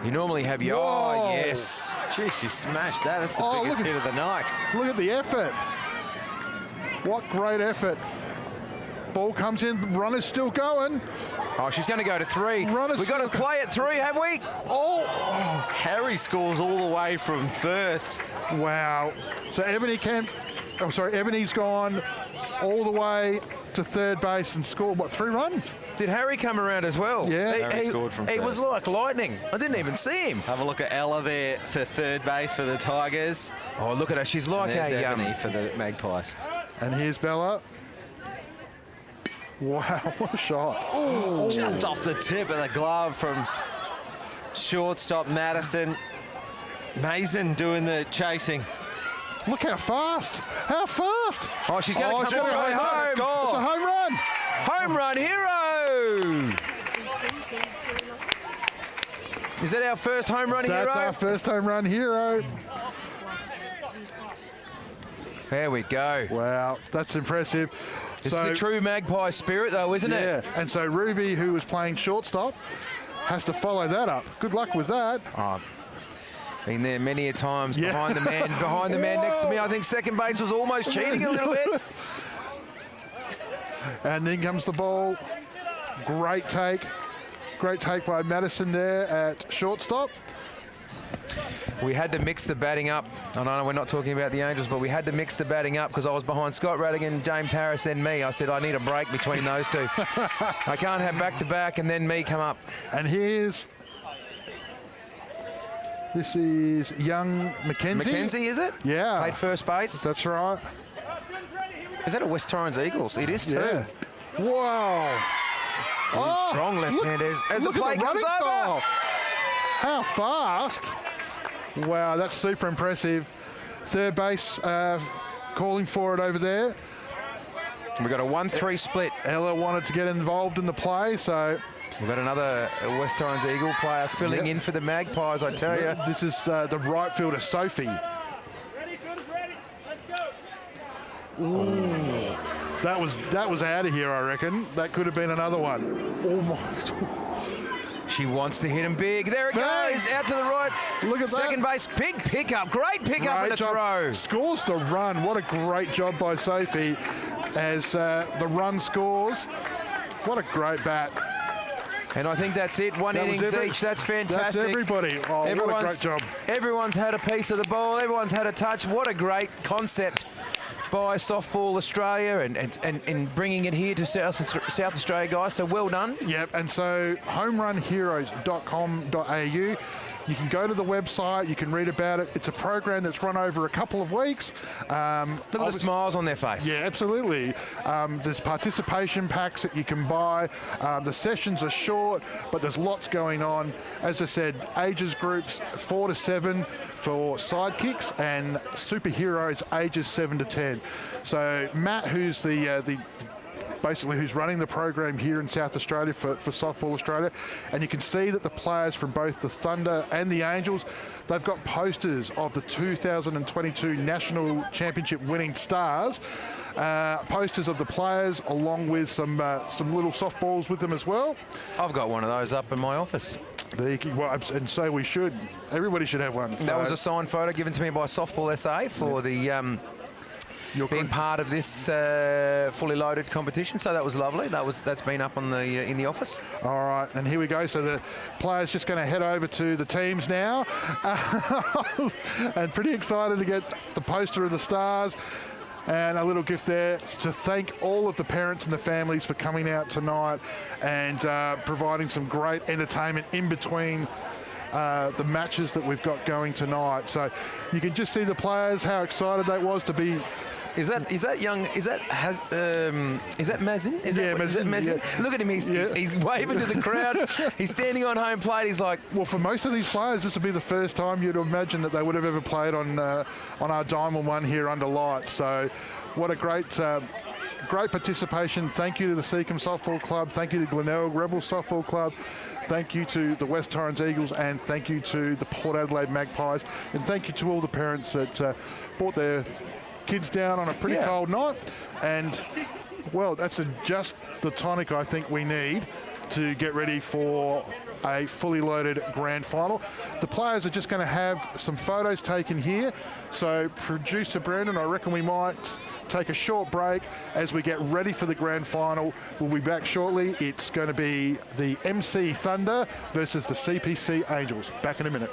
You normally have your, Whoa. oh, yes. Gee, she smashed that. That's the Oh, biggest look at- hit of the night. Look at the effort. What great effort. Ball comes in, runner's still going. Oh, she's going to go to 3. Run us- We've got to play at 3, have we? Oh, Harry scores all the way from first. wow. So Ebony's gone. all the way to third base and scored, what, 3 runs? Did Harry come around as well? Yeah. Harry scored from He was first. like lightning. I didn't even see him. Have a look at Ella there for third base for the Tigers. Oh, look at her. She's like And there's a... Ebony for the Magpies. And here's Bella. Wow, what a shot. Just off the tip of the glove from shortstop Madison. Mason doing the chasing. Look how fast. How fast. Oh, she's going to she's come all the way gonna home. It's a Score. home run. Home run hero. Is that our first home run hero? That's our first home run hero. There we go. Wow, that's impressive. This is the true Magpie spirit, though, isn't it? Yeah, and so Ruby, who was playing shortstop, has to follow that up. Good luck with that. Oh, been there many a times Yeah. behind the man next to me. I think second base was almost cheating a little bit. And then comes the ball. Great take. Great take by Madison there at shortstop. We had to mix the batting up. I know we're not talking about the Angels, but we had to mix the batting up because I was behind Scott Radigan, James Harris, then me. I said I need a break between those two. I can't have back-to-back and then me come up. And this is young Mackenzie. Mackenzie, is it? Yeah. Played first base. That's right. Is that a West Torrens Eagles? It is too. Yeah. Whoa. Oh, Strong left-handed. As the look play at the comes running over. style. How fast. Wow, that's super impressive. Third base calling for it over there. We've got a 1-3 split. Ella wanted to get involved in the play, so We've got another West Torrens Eagle player filling in for the Magpies, I tell you. this is the right fielder, Sophie. Ooh. That was out of here, I reckon. That could have been another one. Oh my. She wants to hit him big. There it Bang! goes. Out to the right. Look at Second that. base. Big pickup. Great pickup in Great the job. throw. Scores the run. What a great job by Sophie as the run scores. What a great bat. And I think that's it. One That was innings every- each. That's fantastic. That's everybody. Oh, what a great job. Everyone's had a piece of the ball. Everyone's had a touch. What a great concept by Softball Australia and bringing it here to South Australia, guys. So well done. Yep, and so homerunheroes.com.au. You can go to the website, you can read about it. It's a program that's run over a couple of weeks. Look at the smiles on their face. Yeah, absolutely. There's participation packs that you can buy. The sessions are short, but there's lots going on. As I said, ages groups 4 to 7 for sidekicks and superheroes ages 7 to 10. So Matt, who's basically who's running the program here in South Australia for Softball Australia, and you can see that the players from both the Thunder and the Angels, they've got posters of the 2022 National Championship winning stars, posters of the players along with some little softballs with them as well. I've got one of those up in my office. And so we should. Everybody should have one. That was a signed photo given to me by Softball SA for the being part of this fully loaded competition. So that was lovely. That's been up on the in the office. All right, and here we go. So the players just going to head over to the teams now, and pretty excited to get the poster of the stars. And a little gift there to thank all of the parents and the families for coming out tonight and providing some great entertainment in between the matches that we've got going tonight. So you can just see the players, how excited they was to be. Is that Mazin? Mazin? Yeah. Look at him. He's waving to the crowd. He's standing on home plate. He's like, Well, for most of these players, this would be the first time you'd imagine that they would have ever played on our Diamond One here under lights. So what a great participation. Thank you to the Seacombe Softball Club. Thank you to Glenelg Rebel Softball Club. Thank you to the West Torrens Eagles, and thank you to the Port Adelaide Magpies. And thank you to all the parents that brought their kids down on a pretty cold night. And, well, that's just the tonic I think we need to get ready for a fully loaded grand final. The players are just going to have some photos taken here. So, producer Brandon, I reckon we might take a short break as we get ready for the grand final. We'll be back shortly. It's going to be the Emmsee Thunder versus the CPC Angels. Back in a minute.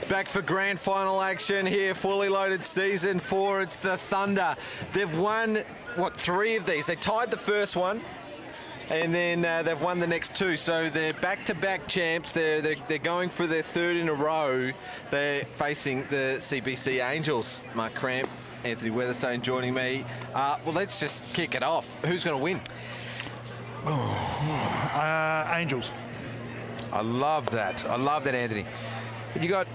Back for grand final action here, fully loaded season 4. It's the Thunder. They've won, 3 of these? They tied the first one, and then they've won the next 2. So they're back-to-back champs. They're going for their 3rd in a row. They're facing the CBC Angels. Mark Cramp, Anthony Weatherstone joining me. Well, let's just kick it off. Who's going to win? Angels. I love that. Anthony. But you got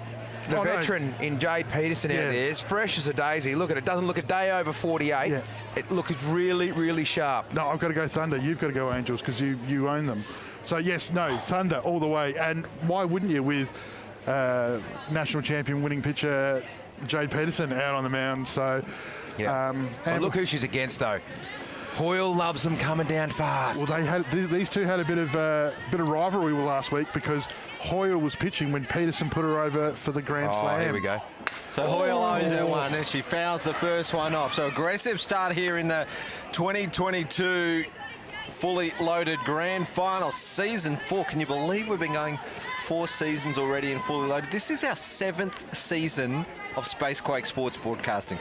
the veteran in Jade Peterson out there. It's fresh as a daisy. Look at it. Doesn't look a day over 48. Yeah. It looks really, really sharp. No, I've got to go Thunder. You've got to go Angels because you own them. So, yes, no, Thunder all the way. And why wouldn't you with national champion winning pitcher Jade Peterson out on the mound? So, and look who she's against, though. Hoyle loves them coming down fast. Well, these two had a bit of rivalry last week because Hoyle was pitching when Peterson put her over for the Grand Slam. Here we go. So Hoyle owes that one, and she fouls the first one off. So aggressive start here in the 2022 fully loaded grand final, season 4. Can you believe we've been going 4 seasons already in fully loaded? This is our 7th season of Spacequake Sports Broadcasting.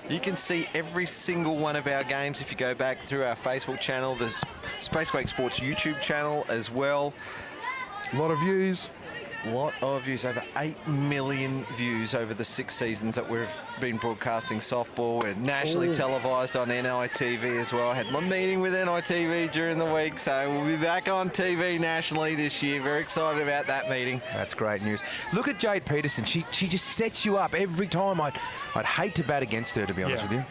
You can see every single one of our games if you go back through our Facebook channel. There's Spacequake Sports YouTube channel as well. A lot of views. Over 8 million views over the 6 seasons that we've been broadcasting softball. We're nationally televised on NITV as well. I had my meeting with NITV during the week, so we'll be back on TV nationally this year. Very excited about that meeting. That's great news. Look at Jade Peterson. She just sets you up every time. I'd hate to bat against her, to be honest with you.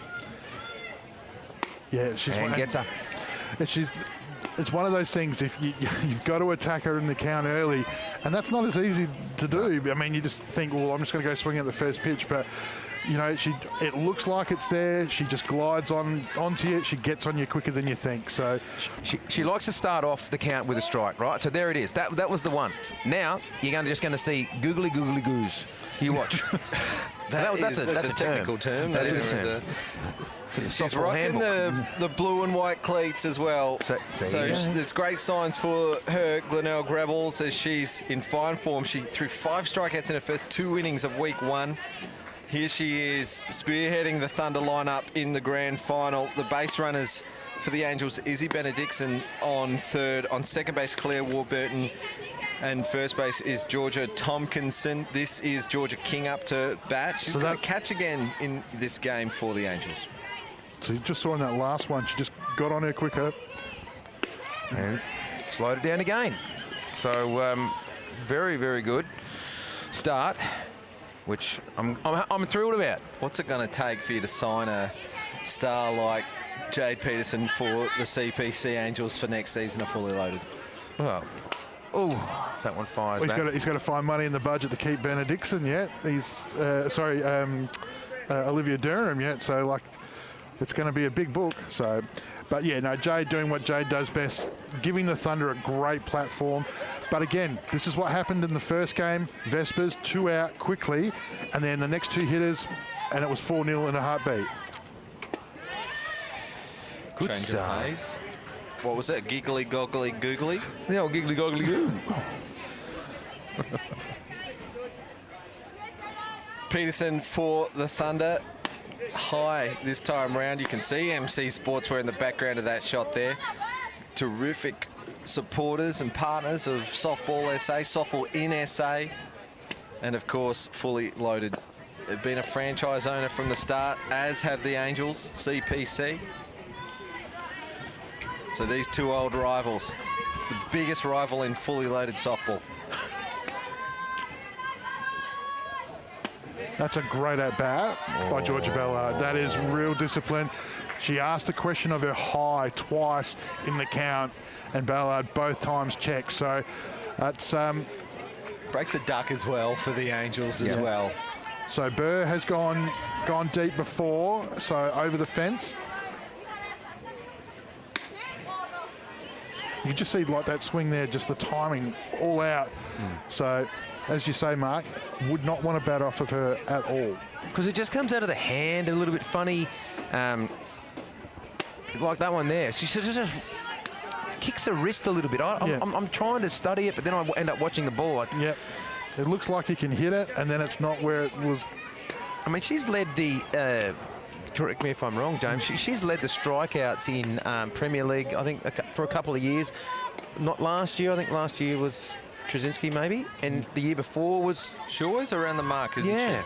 Yeah, gets her. It's one of those things, if you've got to attack her in the count early, and that's not as easy to do. I mean, you just think, well, I'm just going to go swing at the first pitch, but, you know, it looks like it's there. She just glides onto you. She gets on you quicker than you think. So she likes to start off the count with a strike, right? So there it is. That was the one. Now you're just going to see googly goose. You watch. That's a technical term. That is a term. She's rocking the blue and white cleats as well. So it's great signs for her. Glenelle Greville says she's in fine form. She threw 5 strikeouts in her first 2 innings of week 1. Here she is spearheading the Thunder lineup in the grand final. The base runners for the Angels, Izzy Benedictson on 3rd. On 2nd base, Claire Warburton. And first base is Georgia Tompkinson. This is Georgia King up to bat. She's going to catch again in this game for the Angels. So you just saw in that last one, she just got on her quicker. And slowed it down again. So very, very good start, which I'm thrilled about. What's it going to take for you to sign a star like Jade Peterson for the CPC Angels for next season of fully loaded? Well, that one fires back. He's got to find money in the budget to keep Benedictson yet. He's Olivia Durham yet. So like, it's going to be a big book. So, but yeah, no, Jade doing what Jade does best, giving the Thunder a great platform. But again, this is what happened in the first game. Vespas 2 out quickly, and then the next 2 hitters, and it was 4-0 in a heartbeat. Good start. What was it? Giggly, goggly, googly? The old giggly, goggly, goo. Peterson for the Thunder. High this time around. You can see Emmsee Sportswear in the background of that shot there. Terrific supporters and partners of Softball SA, Softball in SA, and of course, fully loaded. They've been a franchise owner from the start, as have the Angels, CPC. So these 2 old rivals. It's the biggest rival in fully loaded softball. That's a great at-bat by Georgia Ballard. That is real discipline. She asked the question of her high twice in the count, and Ballard both times checked. So that's... breaks the duck as well for the Angels as well. So Burr has gone deep before, so over the fence. You just see like that swing there, just the timing all out. So, as you say, Mark, would not want to bat off of her at all. Because it just comes out of the hand a little bit funny, like that one there. She just kicks her wrist a little bit. I'm trying to study it, but then I end up watching the ball. It looks like he can hit it, and then it's not where it was. I mean, she's led the, correct me if I'm wrong, James, she's led the strikeouts in Premier League, I think, for a couple of years. Not last year. I think last year was Trzynski maybe, and the year before was... She always around the mark, isn't she?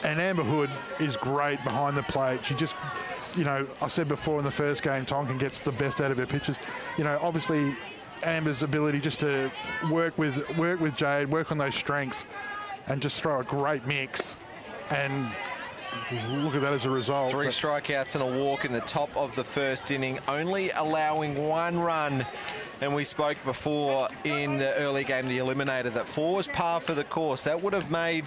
And Amber Hood is great behind the plate. She just, you know, I said before in the first game, Tonkin gets the best out of her pitches. You know, obviously Amber's ability just to work with Jade, work on those strengths, and just throw a great mix. And look at that as a result. 3 strikeouts and a walk in the top of the first inning, only allowing 1 run. And we spoke before in the early game, the eliminator, that 4 was par for the course. That would have made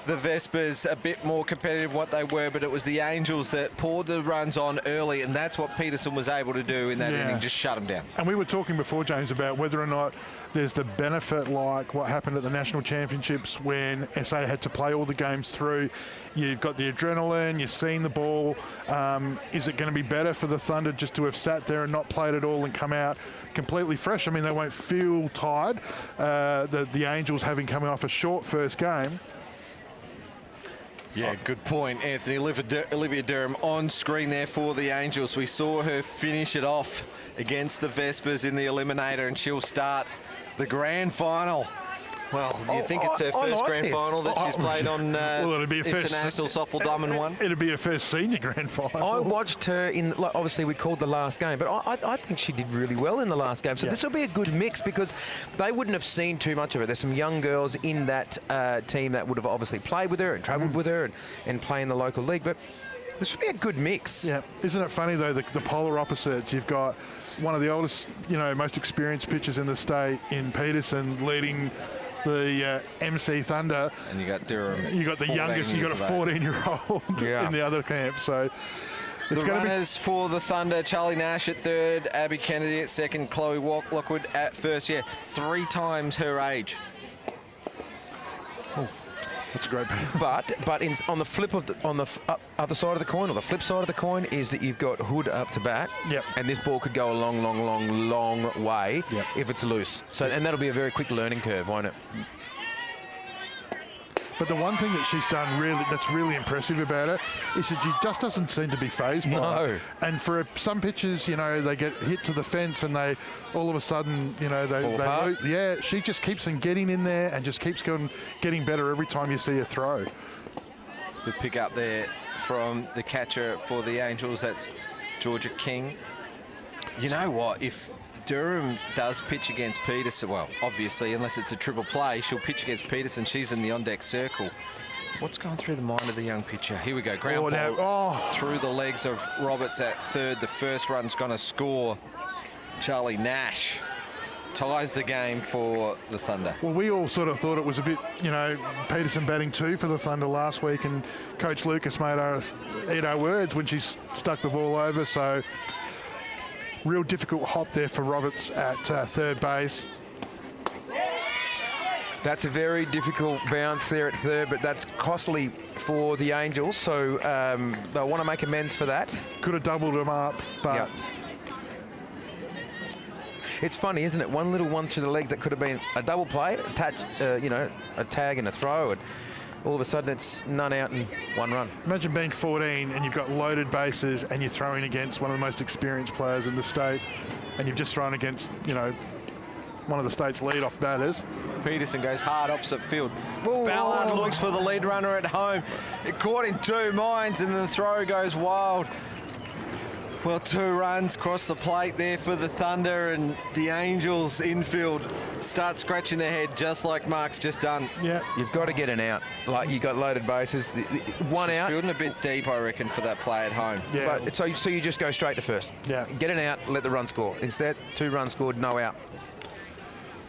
the Vespas a bit more competitive what they were, but it was the Angels that poured the runs on early, and that's what Peterson was able to do in that inning, just shut them down. And we were talking before, James, about whether or not there's the benefit like what happened at the National Championships when SA had to play all the games through. You've got the adrenaline, you've seen the ball. Is it going to be better for the Thunder just to have sat there and not played at all and come out completely fresh? I mean, they won't feel tired, the Angels having come off a short first game. Yeah, good point, Anthony. Olivia Durham on screen there for the Angels. We saw her finish it off against the Vespas in the eliminator, and she'll start the grand final. Well, do you think it's her first grand final that she's played on well, it'll be a International Softball Diamond 1? It'll be her first senior grand final. I watched her in, obviously we called the last game, but I think she did really well in the last game. So this will be a good mix because they wouldn't have seen too much of it. There's some young girls in that team that would have obviously played with her and travelled with her and play in the local league. But this should be a good mix. Yeah. Isn't it funny, though, the polar opposites? You've got one of the oldest, you know, most experienced pitchers in the state in Peterson leading the Emmsee Thunder. And you got Durham. You got the youngest, you got a 14-year-old in the other camp. So it's the runners for the Thunder: Charlie Nash at third, Abby Kennedy at second, Chloe Lockwood at first. Yeah, 3 times her age. Oh, that's a great pick. But on the flip of other side of the coin, or the flip side of the coin, is that you've got Hood up to bat. Yep. And this ball could go a long way if it's loose. So and that'll be a very quick learning curve, won't it? But the one thing that she's done that's really impressive about her is that she just doesn't seem to be phased by it. And for some pitchers, you know, they get hit to the fence and they all of a sudden, you know, they lose. Yeah, she just keeps on getting in there and just keeps getting better every time you see her throw. The pick up there from the catcher for the Angels, that's Georgia King. You know what, if Durham does pitch against Peterson, well, obviously, unless it's a triple play, she'll pitch against Peterson. She's in the on-deck circle. What's going through the mind of the young pitcher? Here we go. Ground ball through the legs of Roberts at third. The first run's going to score. Charlie Nash ties the game for the Thunder. Well, we all sort of thought it was a bit, you know, Peterson batting 2 for the Thunder last week, and Coach Lucas made us eat our words when she stuck the ball over. So real difficult hop there for Roberts at third base. That's a very difficult bounce there at third, but that's costly for the Angels, so they'll want to make amends for that. Could have doubled them up, but... It's funny, isn't it? One little one through the legs that could have been a double play, you know, a tag and a throw, and all of a sudden it's none out and 1 run. Imagine being 14 and you've got loaded bases and you're throwing against one of the most experienced players in the state, and you've just thrown against, you know, one of the state's lead-off batters. Peterson goes hard opposite field. Ballard looks for the lead runner at home. It caught in 2 minds, and the throw goes wild. Well, 2 runs across the plate there for the Thunder, and the Angels infield start scratching their head just like Mark's just done. Yeah. You've got to get an out. Like, you got loaded bases. One out. Fielding a bit deep, I reckon, for that play at home. Yeah. But, so you just go straight to first. Yeah. Get an out, let the run score. Instead, 2 runs scored, no out.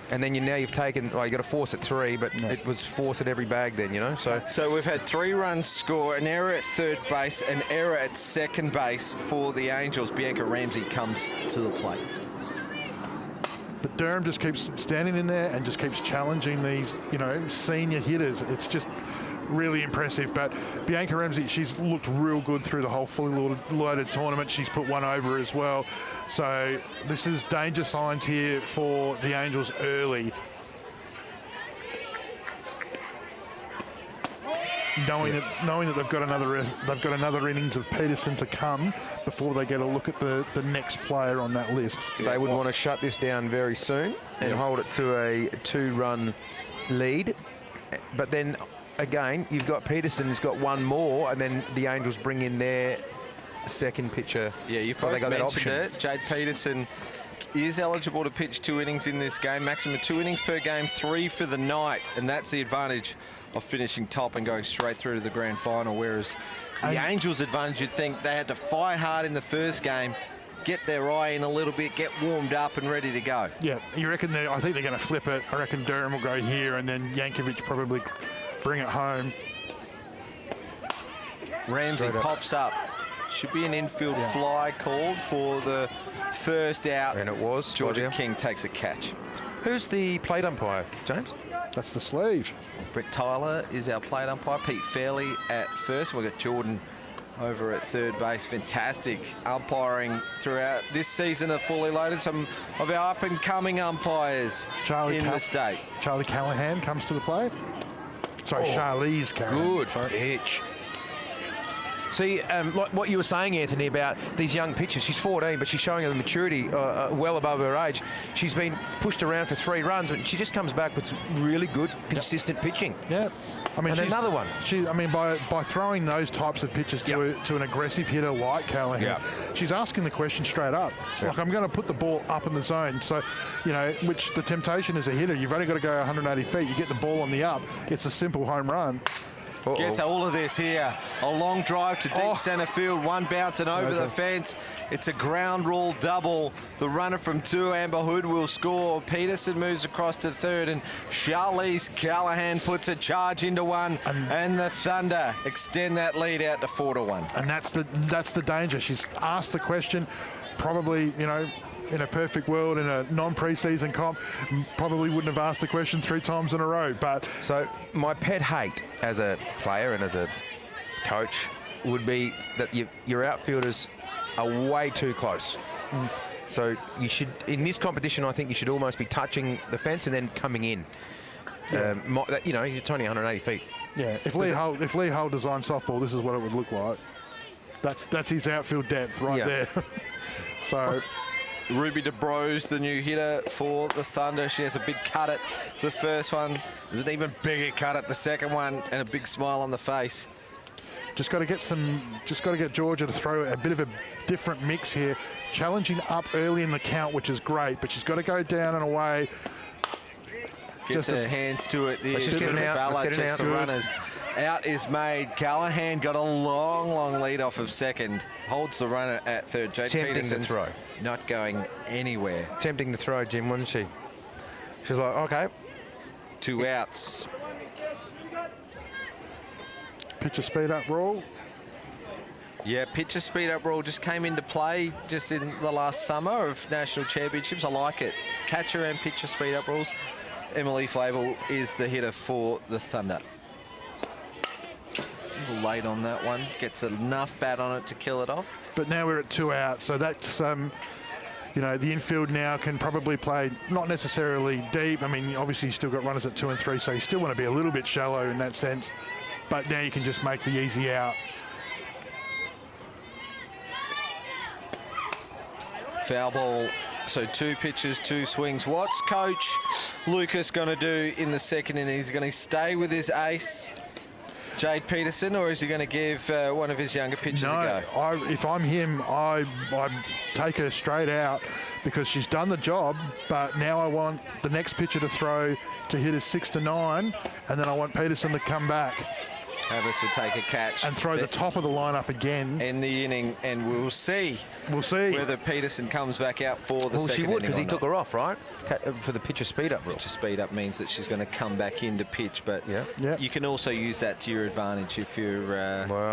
And then you've taken, well, you got to force at 3, but it was force at every bag then, you know. So we've had 3 runs score, an error at third base, an error at second base for the Angels. Bianca Ramsey comes to the plate. But Durham just keeps standing in there and just keeps challenging these, you know, senior hitters. It's just really impressive. But Bianca Emmsee, she's looked real good through the whole fully loaded tournament. She's put one over as well. So this is danger signs here for the Angels early. Knowing that they've got another innings of Peterson to come before they get a look at the next player on that list. They would want to shut this down very soon and hold it to a 2-run lead. But then again, you've got Peterson who's got one more, and then the Angels bring in their second pitcher. Yeah, you've both mentioned it. Jade Peterson is eligible to pitch 2 innings in this game, maximum 2 innings per game, 3 for the night, and that's the advantage of finishing top and going straight through to the grand final, whereas the Angels' advantage, you'd think they had to fight hard in the first game, get their eye in a little bit, get warmed up and ready to go. Yeah, you reckon I think they're going to flip it. I reckon Durham will go here and then Yankovic probably bring it home. Ramsey pops up. Should be an infield fly called for the first out. And it was. Georgia King takes a catch. Who's the plate umpire, James? That's the sleeve. Brett Tyler is our plate umpire. Pete Fairley at first. We've got Jordan over at third base. Fantastic umpiring throughout this season of Fully Loaded. Some of our up-and-coming umpires in the state. Charlie Callahan comes to the plate. Sorry, Charlize Callahan. Good pitch. See, like what you were saying, Anthony, about these young pitchers. She's 14, but she's showing her maturity well above her age. She's been pushed around for 3 runs, but she just comes back with really good, consistent pitching. Yeah. I mean, and another one. By throwing those types of pitches to an aggressive hitter like Callahan, she's asking the question straight up. Like, I'm going to put the ball up in the zone. So, which the temptation as a hitter, you've only got to go 180 feet. You get the ball on the up. It's a simple home run. Gets all of this here. A long drive to deep centre field. One bouncing over the fence. It's a ground rule double. The runner from 2, Amber Hood, will score. Peterson moves across to third, and Charlize Callahan puts a charge into 1. And the Thunder extend that lead out to 4-1. And that's the danger. She's asked the question. Probably, in a perfect world, in a non-preseason comp, probably wouldn't have asked the question 3 times in a row. But so my pet hate as a player and as a coach would be that your outfielders are way too close. So you should, in this competition, I think you should almost be touching the fence and then coming in. It's only 180 feet. Yeah, if Lee Hull designed softball, this is what it would look like. That's his outfield depth right there. So. Ruby DeBrose, the new hitter for the Thunder. She has a big cut at the first one. There's an even bigger cut at the second one, and a big smile on the face. Just got to get Georgia to throw a bit of a different mix here, challenging up early in the count, which is great. But she's got to go down and away. Gets her hands to it. Let's just get it out. Let's get it out. The runners. Out is made. Callahan got a long lead off of second. Holds the runner at third. Jade Peterson's to throw. Not going anywhere. Tempting to throw, Jim, wasn't she? She's like, okay. 2 outs. Pitcher speed up rule. Yeah, pitcher speed up rule just came into play just in the last summer of national championships. I like it. Catcher and pitcher speed up rules. Emily Flavel is the hitter for the Thunder. A little late on that one. Gets enough bat on it to kill it off. But now we're at 2 outs, so that's, the infield now can probably play not necessarily deep. I mean, obviously you still got runners at 2 and 3, so you still want to be a little bit shallow in that sense. But now you can just make the easy out. Foul ball. So 2 pitches, 2 swings. What's Coach Lucas going to do in the second inning? He's going to stay with his ace, Jade Peterson, or is he going to give one of his younger pitchers a go? If I'm him, I take her straight out because she's done the job, but now I want the next pitcher to throw to hit us 6 to 9, and then I want Peterson to come back. Abbas will take a catch. And throw the top of the lineup again. In the inning, and we'll see. Whether Peterson comes back out for the second inning. Well, she would, because he took her off, right? For the pitcher speed up rule. Pitcher speed up means that she's going to come back in to pitch, but you can also use that to your advantage if you're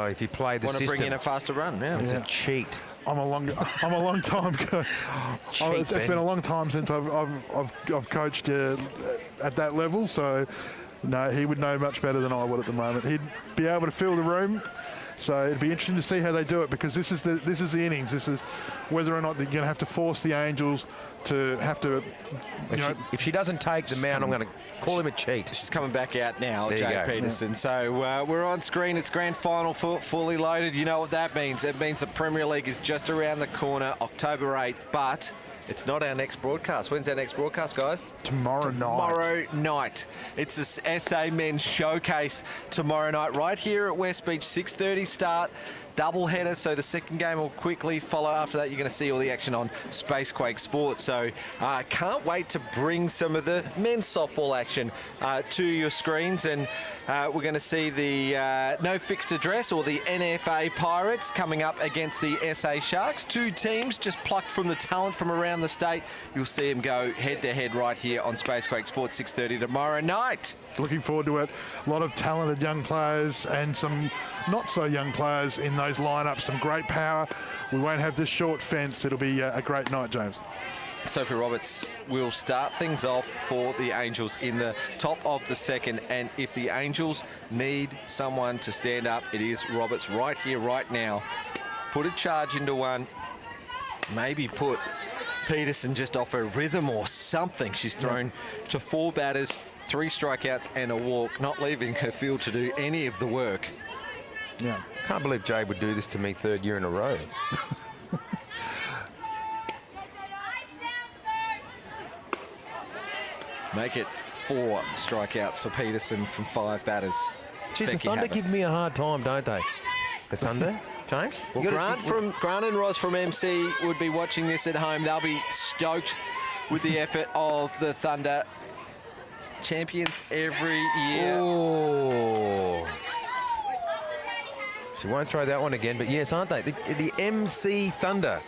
if you play the want system. to bring in a faster run. Yeah. It's a cheat. I'm a long time. It's been a long time since I've coached at that level, so No, he would know much better than I would at the moment. He'd be able to fill the room. So it'd be interesting to see how they do it, because this is the innings. This is whether or not they're going to have to force the Angels to have to, If she doesn't take the mound, I'm going to call him a cheat. She's coming back out now, There you Jade go. Peterson. Yeah. So we're on screen. It's grand final fully loaded. You know what that means. It means the Premier League is just around the corner, October 8th, but it's not our next broadcast. When's our next broadcast, guys? Tomorrow night. It's the SA Men's Showcase tomorrow night right here at West Beach, 6:30 start. Double header, so the second game will quickly follow. After that, you're going to see all the action on Spacequake Sports. So can't wait to bring some of the men's softball action to your screens. And we're going to see the No Fixed Address, or the NFA Pirates, coming up against the SA Sharks. Two teams just plucked from the talent from around the state. You'll see them go head-to-head right here on Spacequake Sports, 6:30 tomorrow night. Looking forward to it. A lot of talented young players and some not so young players in those lineups. Some great power. We won't have this short fence. It'll be a great night, James. Sophie Roberts will start things off for the Angels in the top of the second. And if the Angels need someone to stand up, it is Roberts right here, right now. Put a charge into one. Maybe put Peterson just off her rhythm or something. She's thrown to 4 batters, 3 strikeouts and a walk, not leaving her field to do any of the work. Yeah. Can't believe Jade would do this to me 3rd year in a row. Make it 4 strikeouts for Peterson from 5 batters. Geez, the Thunder give me a hard time, don't they? The Thunder, James? Well, Grant and Roz from Emmsee would be watching this at home. They'll be stoked with the effort of the Thunder. Champions every year. Oh. She won't throw that one again, but yes, aren't they? The MC Thunder.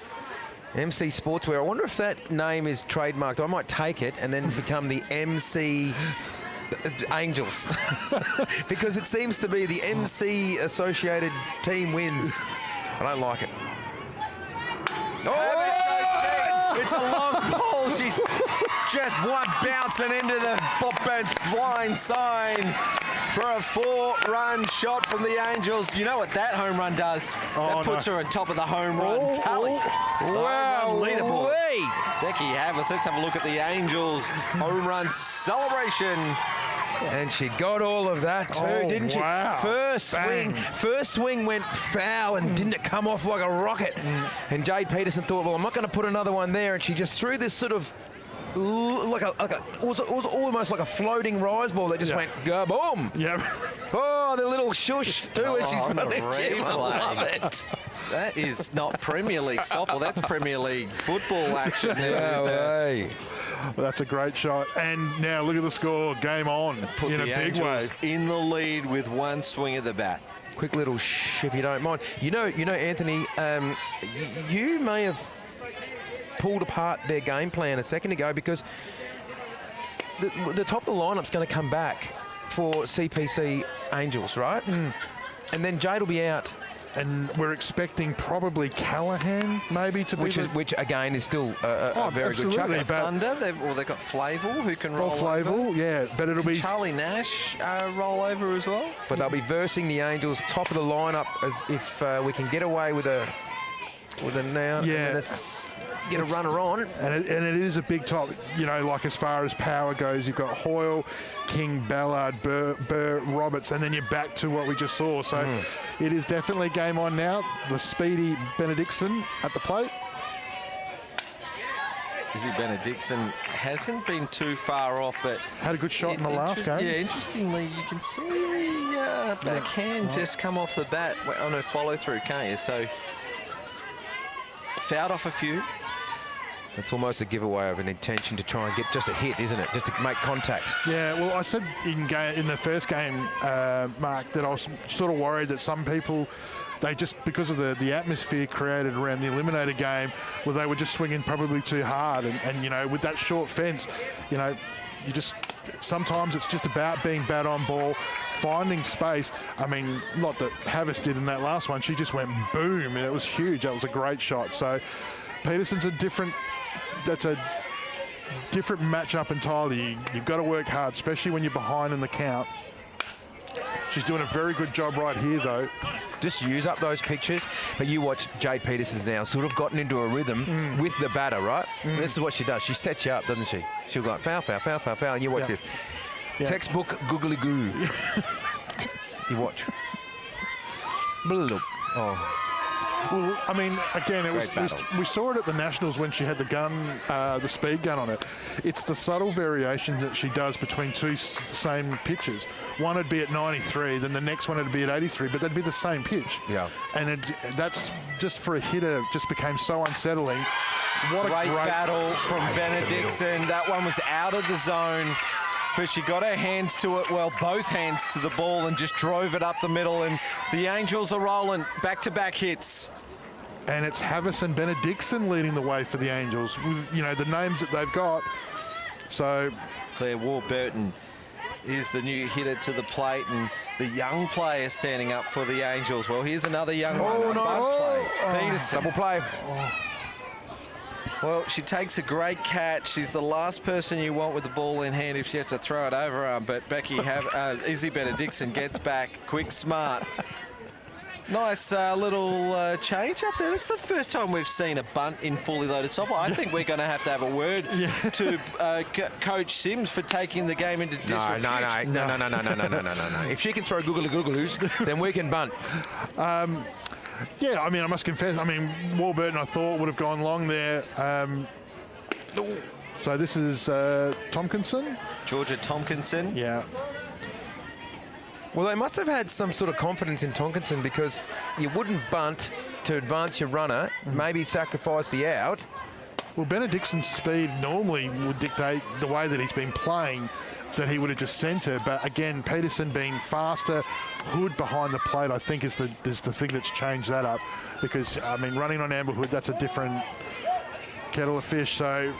MC Sportswear. I wonder if that name is trademarked. I might take it and then become the MC Angels. Because it seems to be the MC associated team wins. I don't like it. Oh! It's a long ball. She's just one bouncing into the Bopman's blind sign for a 4-run shot from the Angels. You know what that home run does? That puts her on top of the home run tally. Wow, leaderboard. Becky Havas, let's have a look at the Angels home run celebration. And she got all of that too, didn't she? Wow. First swing went foul, and didn't it come off like a rocket? And Jade Peterson thought, well, I'm not going to put another one there, and she just threw this sort of it was almost like a floating rise ball that just went boom. Yep. Oh, the little shush too as she's running. I love it. That is not Premier League softball. That's Premier League football action there. Well, that's a great shot. And now look at the score. Game on. Put in the a big Angels way. in the lead with one swing of the bat. Quick little if you don't mind. You know, Anthony, you may have pulled apart their game plan a second ago, because the top of the lineup's going to come back for CPC Angels, right? And then Jade will be out. And we're expecting probably Callahan maybe to be... Which again is still a very good chuck. Thunder, they've got Flavel who can roll Flavel, over. yeah. But it'll be... Charlie Nash roll over as well. But they'll be versing the Angels top of the lineup as if we can get away with a now. Yeah. And get a runner on. And it is a big top, like as far as power goes. You've got Hoyle, King, Ballard, Burr, Roberts, and then you're back to what we just saw. So it is definitely game on now. The speedy Benedictson at the plate. Izzy Benedictson hasn't been too far off, but... Had a good shot in the last game. Yeah, interestingly, you can see the backhand just come off the bat on her follow-through, can't you? So, fouled off a few. It's almost a giveaway of an intention to try and get just a hit, isn't it? Just to make contact. Yeah, well, I said in the first game, Mark, that I was sort of worried that some people, they just, because of the atmosphere created around the eliminator game, well, they were just swinging probably too hard. And with that short fence, you just, sometimes it's just about being bat on ball, finding space. I mean, not that Havas did in that last one. She just went boom, and it was huge. That was a great shot. So Peterson's a different... That's a different matchup entirely. You've got to work hard, especially when you're behind in the count. She's doing a very good job right here, though. Just use up those pictures. But you watch Jade Peterson now sort of gotten into a rhythm with the batter, right? This is what she does. She sets you up, doesn't she? She'll go like, foul, foul, foul, foul, foul, and you watch this. Yeah. Textbook googly goo. You watch. Oh. Well, I mean, again, Great we saw it at the Nationals when she had the gun, the speed gun on it. It's the subtle variation that she does between two same pitches. One would be at 93, then the next one would be at 83, but they'd be the same pitch. Yeah. And that's just for a hitter, just became so unsettling. What a Great battle from Benedictson. That one was out of the zone, but she got her hands to it, well, both hands to the ball, and just drove it up the middle. And the Angels are rolling, back-to-back hits. And it's Havas and Benedictson leading the way for the Angels with, you know, the names that they've got. So Claire Warburton is the new hitter to the plate, and the young player standing up for the Angels. Well, here's another young one. Play. Peterson. Double play. Well, she takes a great catch. She's the last person you want with the ball in hand if she has to throw it over. But Izzy Benedictson gets back, quick, smart. Nice little change up there. That's the first time we've seen a bunt in fully loaded softball. I think we're going to have a word to Coach Sims for taking the game into disrepute. No. If she can throw googly googlies, then we can bunt. yeah, I mean, I must confess, I mean, Warburton, I thought, would have gone long there. So this is Tompkinson. Georgia Tompkinson. Yeah. Well, they must have had some sort of confidence in Tompkinson, because you wouldn't bunt to advance your runner, maybe sacrifice the out. Well, Benedictson's speed normally would dictate the way that he's been playing, that he would have just sent her. But again, Peterson being faster, Hood behind the plate, I think is the thing that's changed that up. Because, I mean, running on Amber Hood, that's a different kettle of fish. So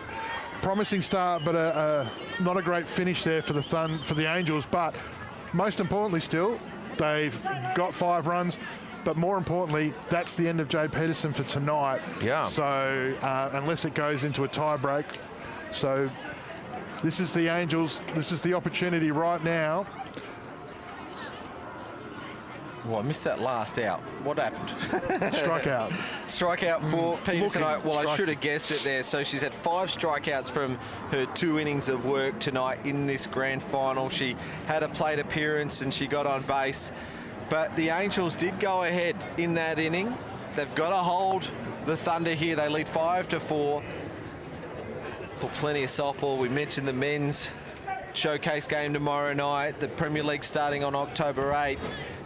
promising start, but not a great finish there for the Angels. But most importantly still, they've got 5 runs. But more importantly, that's the end of Jade Peterson for tonight. Yeah. So unless it goes into a tie break. So this is the Angels. This is the opportunity right now. Well, I missed that last out. What happened? Strikeout. Strikeout for Peterson. I should have guessed it there. So she's had 5 strikeouts from her 2 innings of work tonight in this grand final. She had a plate appearance and she got on base. But the Angels did go ahead in that inning. They've got to hold the Thunder here. They lead 5-4. For plenty of softball. We mentioned the men's showcase game tomorrow night. The Premier League starting on October 8th.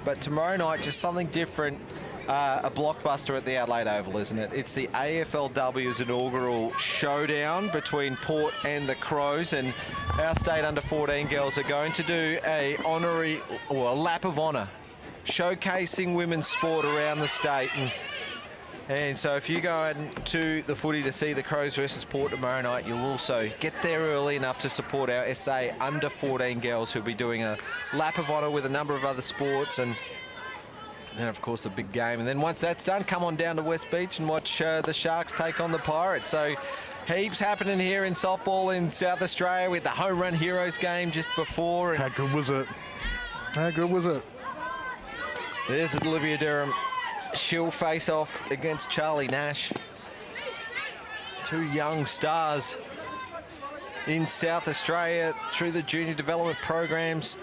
But tomorrow night, just something different. A blockbuster at the Adelaide Oval, isn't it? It's the AFLW's inaugural showdown between Port and the Crows, and our state under-14 girls are going to do a lap of honour, showcasing women's sport around the state. And so if you go to the footy to see the Crows versus Port tomorrow night, you'll also get there early enough to support our SA under-14 girls who'll be doing a lap of honour with a number of other sports, and then, of course, the big game. And then once that's done, come on down to West Beach and watch the Sharks take on the Pirates. So heaps happening here in softball in South Australia with the Home Run Heroes game just before. How good was it? How good was it? There's Olivia Durham. She'll face off against Charlie Nash. 2 young stars in South Australia through the junior development programs,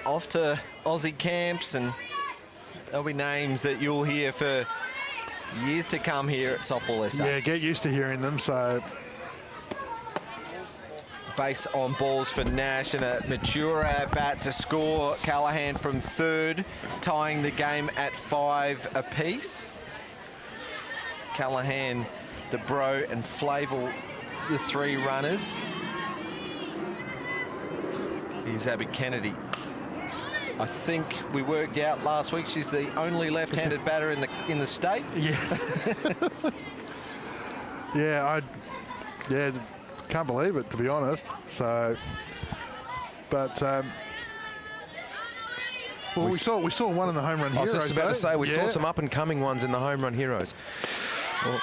off to Aussie camps, and there'll be names that you'll hear for years to come here at Softball SA. Yeah, get used to hearing them. So base on balls for Nash, and a mature at-bat to score. Callahan from third, tying the game at 5 apiece. Callahan, DeBro and Flavel, the 3 runners. Here's Abby Kennedy. I think we worked out last week she's the only left-handed batter in the state. Yeah. Yeah, can't believe it, to be honest. So, but we saw one in the Home Run Heroes. I was just about to say, we saw Yeah. some up-and-coming ones in the Home Run Heroes. Well,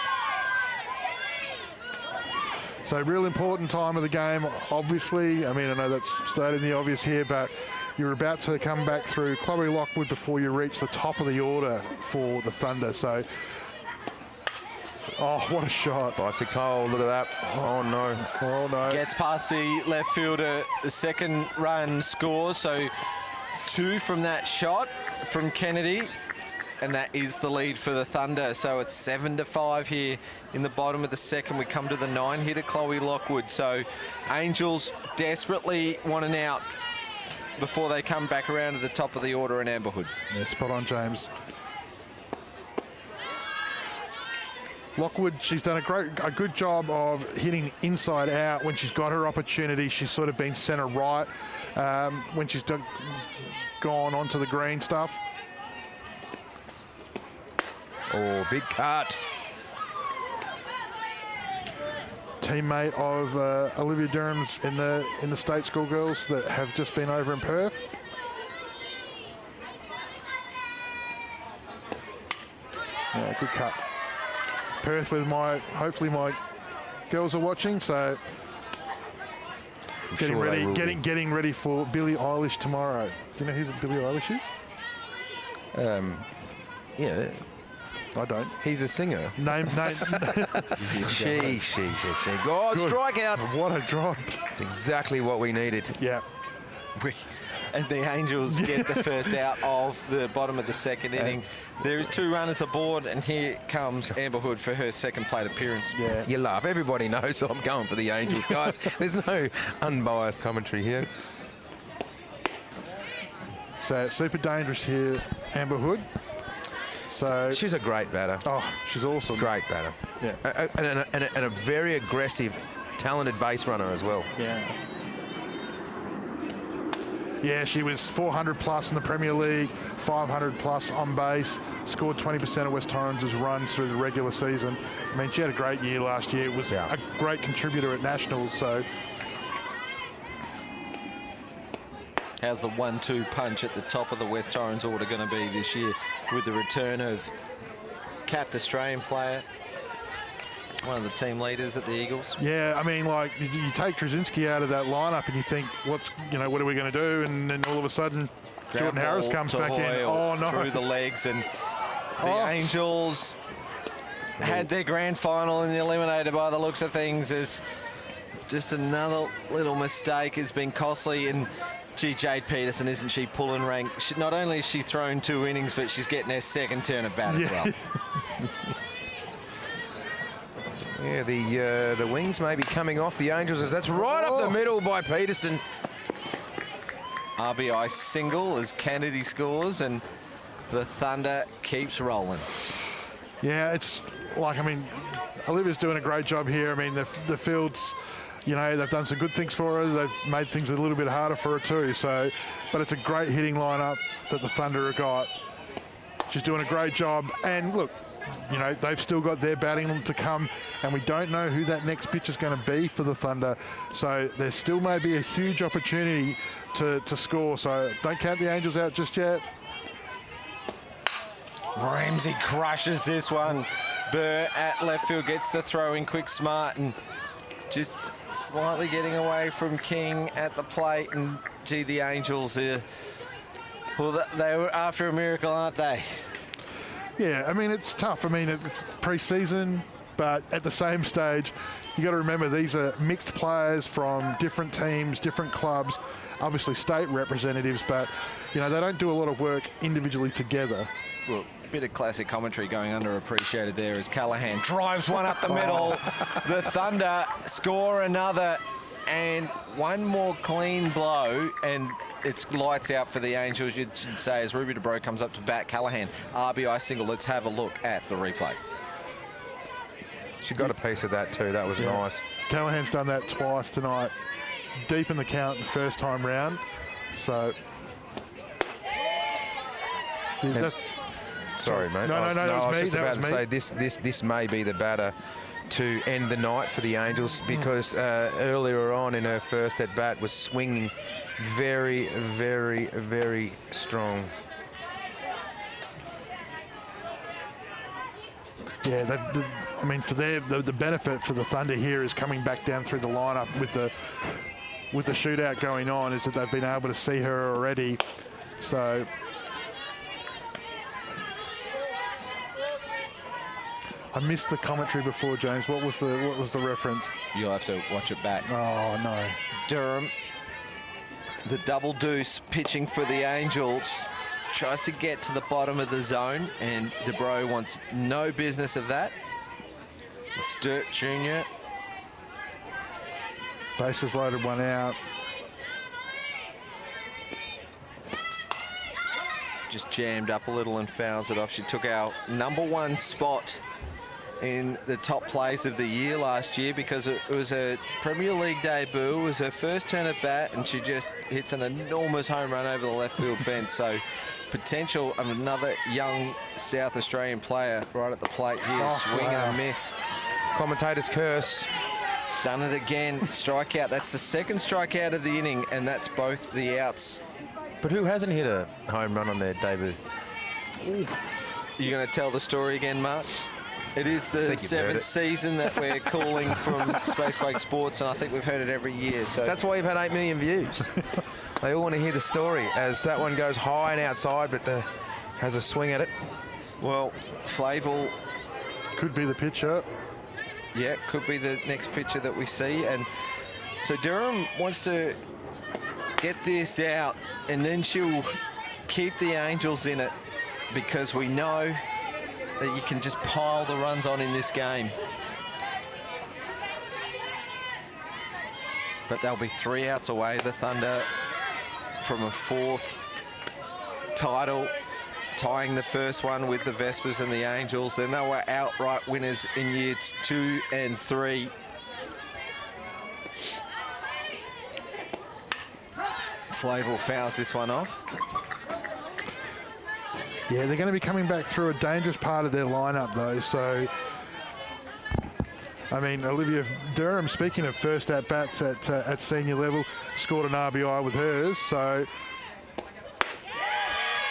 So real important time of the game, obviously. I mean, I know that's stating the obvious here, but you're about to come back through Chloe Lockwood before you reach the top of the order for the Thunder. So, oh, what a shot. 5-6 hole, look at that. Oh, no. Oh, no. Gets past the left fielder. The second run scores. So 2 from that shot from Kennedy. And that is the lead for the Thunder. So it's 7-5 here in the bottom of the second. We come to the 9 hitter, Chloe Lockwood. So Angels desperately want an out before they come back around to the top of the order in Amberhood. Yeah, spot on, James. Lockwood, she's done a good job of hitting inside out when she's got her opportunity. She's sort of been centre right when she's gone onto the green stuff. Oh, big cut. Teammate of Olivia Durham's in the state schoolgirls that have just been over in Perth. Yeah, good cut. Perth with hopefully my girls are watching, so getting ready for Billie Eilish tomorrow. Do you know who Billie Eilish is? Yeah. I don't. He's a singer. Name. She. God, strikeout. What a drop. It's exactly what we needed. Yeah. And the Angels get the first out of the bottom of the second inning. There is 2 runners aboard, and here comes Amberhood for her second plate appearance. Yeah. You laugh. Everybody knows I'm going for the Angels, guys. There's no unbiased commentary here. So super dangerous here, Amberhood. So she's a great batter. Oh, she's awesome. Great batter. Yeah. And a very aggressive, talented base runner as well. Yeah. Yeah, she was 400 plus in the Premier League, 500 plus on base, scored 20% of West Torrens' runs through the regular season. I mean, she had a great year last year. Was a great contributor at Nationals, so. How's the 1-2 punch at the top of the West Torrens order going to be this year with the return of capped Australian player, one of the team leaders at the Eagles? Yeah, I mean, like, you take Trzynski out of that lineup and you think, what are we going to do? And then all of a sudden, Jordan Harris comes back in. Oh, no. Through the legs, and the Angels had their grand final in the eliminator by the looks of things, as just another little mistake has been costly. And gee, Jade Peterson, isn't she pulling rank? Not only has she thrown 2 innings, but she's getting her second turn at bat as well. Yeah, the wings may be coming off the Angels, as that's right up the middle by Peterson. RBI single as Kennedy scores, and the Thunder keeps rolling. Yeah, it's like, I mean, Olivia's doing a great job here. I mean, the field's, they've done some good things for her. They've made things a little bit harder for her too. So, but it's a great hitting lineup that the Thunder have got. She's doing a great job. And look, they've still got their batting to come, and we don't know who that next pitch is going to be for the Thunder. So there still may be a huge opportunity to score. So don't count the Angels out just yet. Ramsey crushes this one. Burr at left field gets the throw in quick, smart, and just slightly getting away from King at the plate. And gee, the Angels, they were after a miracle, aren't they? Yeah, I mean, it's tough. I mean, it's pre-season, but at the same stage, you got to remember these are mixed players from different teams, different clubs, obviously state representatives, but, they don't do a lot of work individually together. Well, a bit of classic commentary going underappreciated there as Callahan drives one up the middle. The Thunder score another, and one more clean blow, and it's lights out for the Angels, you'd say, as Ruby DeBro comes up to bat. Callahan, RBI single. Let's have a look at the replay. She got a piece of that too. That was nice. Callahan's done that twice tonight. Deep in the count the first time round. So. Sorry, mate. No, I was just about to say me. this may be the batter to end the night for the Angels, because earlier on in her first at bat was swinging very, very, very strong. Yeah, I mean, for the benefit for the Thunder here is coming back down through the lineup with the shootout going on, is that they've been able to see her already. So I missed the commentary before, James. What was the reference? You'll have to watch it back. Oh no. Durham, the double deuce, pitching for the Angels, tries to get to the bottom of the zone, and DeBro wants no business of that. Sturt Jr. Bases loaded, one out. Just jammed up a little and fouls it off. She took our #1 spot in the top plays of the year last year because it was a Premier League debut. It was her first turn at bat, and she just hits an enormous home run over the left field fence. So potential of another young South Australian player right at the plate here. Swing and a miss. Commentator's curse. Done it again. Strikeout. That's the second strikeout of the inning, and that's both the outs. But who hasn't hit a home run on their debut? You're going to tell the story again, Mark? It is the 7th season that we're calling from Spacequake Sports, and I think we've heard it every year. So that's why you've had 8 million views. They all want to hear the story as that one goes high and outside, but has a swing at it. Well, Flavel could be the pitcher. Yeah, could be the next pitcher that we see. And so Durham wants to get this out, and then she'll keep the Angels in it because we know that you can just pile the runs on in this game. But they'll be 3 outs away, the Thunder, from a 4th title, tying the first one with the Vespas and the Angels. Then they were outright winners in years 2 and 3. Flavel fouls this one off. Yeah, they're going to be coming back through a dangerous part of their lineup, though. So, I mean, Olivia Durham, speaking of first at-bats at senior level, scored an RBI with hers. So,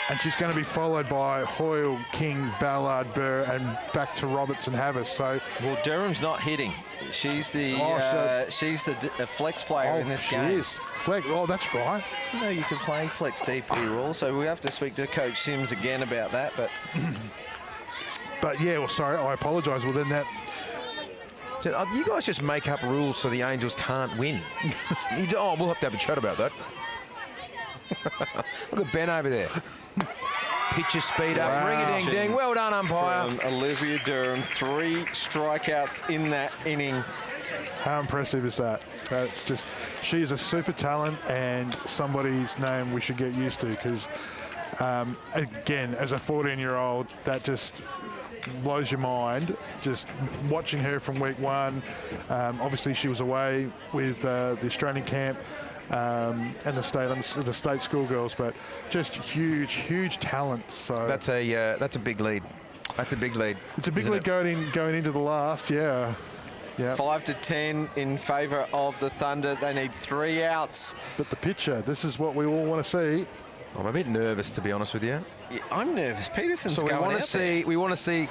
and she's going to be followed by Hoyle, King, Ballard, Burr, and back to Roberts and Havas. So, well, Durham's not hitting. She's the flex player in this game. Is flex. Oh, that's right. You know, you can play flex DP rule, so we have to speak to Coach Sims again about that. But yeah, well, sorry, I apologise. Well, then that. So, you guys just make up rules so the Angels can't win. We'll have to have a chat about that. Look at Ben over there. Pitcher speed up, ring-a-ding-ding. Well done, umpire. From Olivia Durham, 3 strikeouts in that inning. How impressive is that? That's just, she's a super talent and somebody's name we should get used to because, again, as a 14-year-old, that just blows your mind. Just watching her from week 1. Obviously, she was away with the Australian camp. And the state schoolgirls, but just huge talent. So that's a big lead. That's a big lead. It's a big lead going into the last. Yeah. 5-10 in favour of the Thunder. They need 3 outs. But the pitcher, this is what we all want to see. I'm a bit nervous, to be honest with you. Yeah, I'm nervous. Peterson's so going out there. We want to see.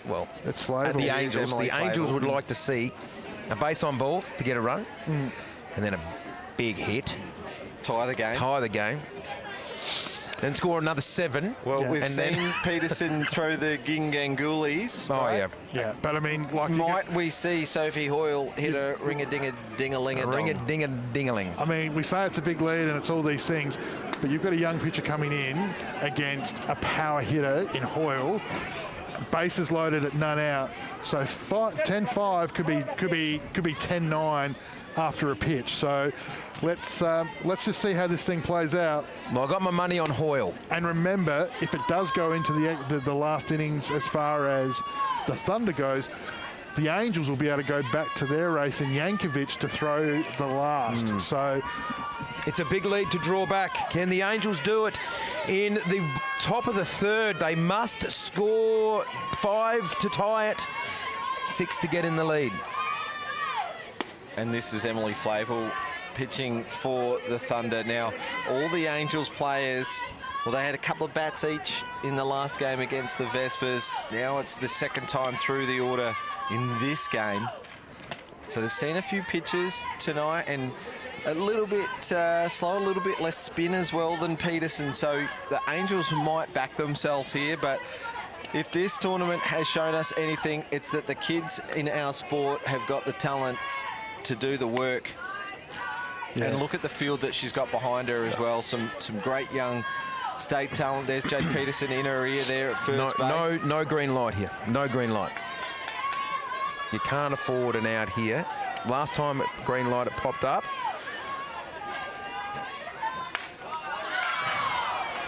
Well, it's Flavel. The Angels. The Angels would like to see a base on ball to get a run, and then a big hit. Tie the game. Then score another 7. Well, we've seen Peterson throw the Gingangulis. Oh, right? Yeah, but I mean, like... Might we see Sophie Hoyle hit a ring-a-ding-a-ding-a-ling-a-dong? Ring-a-ding-a-ding-a-ling. I mean, we say it's a big lead and it's all these things, but you've got a young pitcher coming in against a power hitter in Hoyle. Bases loaded at none out. So 10-5 could be 10-9 after a pitch. So let's just see how this thing plays out. Well, I got my money on Hoyle. And remember, if it does go into the last innings as far as the Thunder goes, the Angels will be able to go back to their race in Yankovic to throw the last. So it's a big lead to draw back. Can the Angels do it? In the top of the 3rd, they must score 5 to tie it, 6 to get in the lead. And this is Emily Flavel pitching for the Thunder. Now, all the Angels players Well, they had a couple of bats each in the last game against the Vespas. Now it's the second time through the order in this game. So they've seen a few pitches tonight and a little bit slow, a little bit less spin as well than Peterson. So the Angels might back themselves here, but if this tournament has shown us anything, it's that the kids in our sport have got the talent to do the work. Yeah. And look at the field that she's got behind her as well. Some great young state talent. There's Jade Peterson in her ear there at first base. No green light here. No green light. You can't afford an out here. Last time at green light it popped up.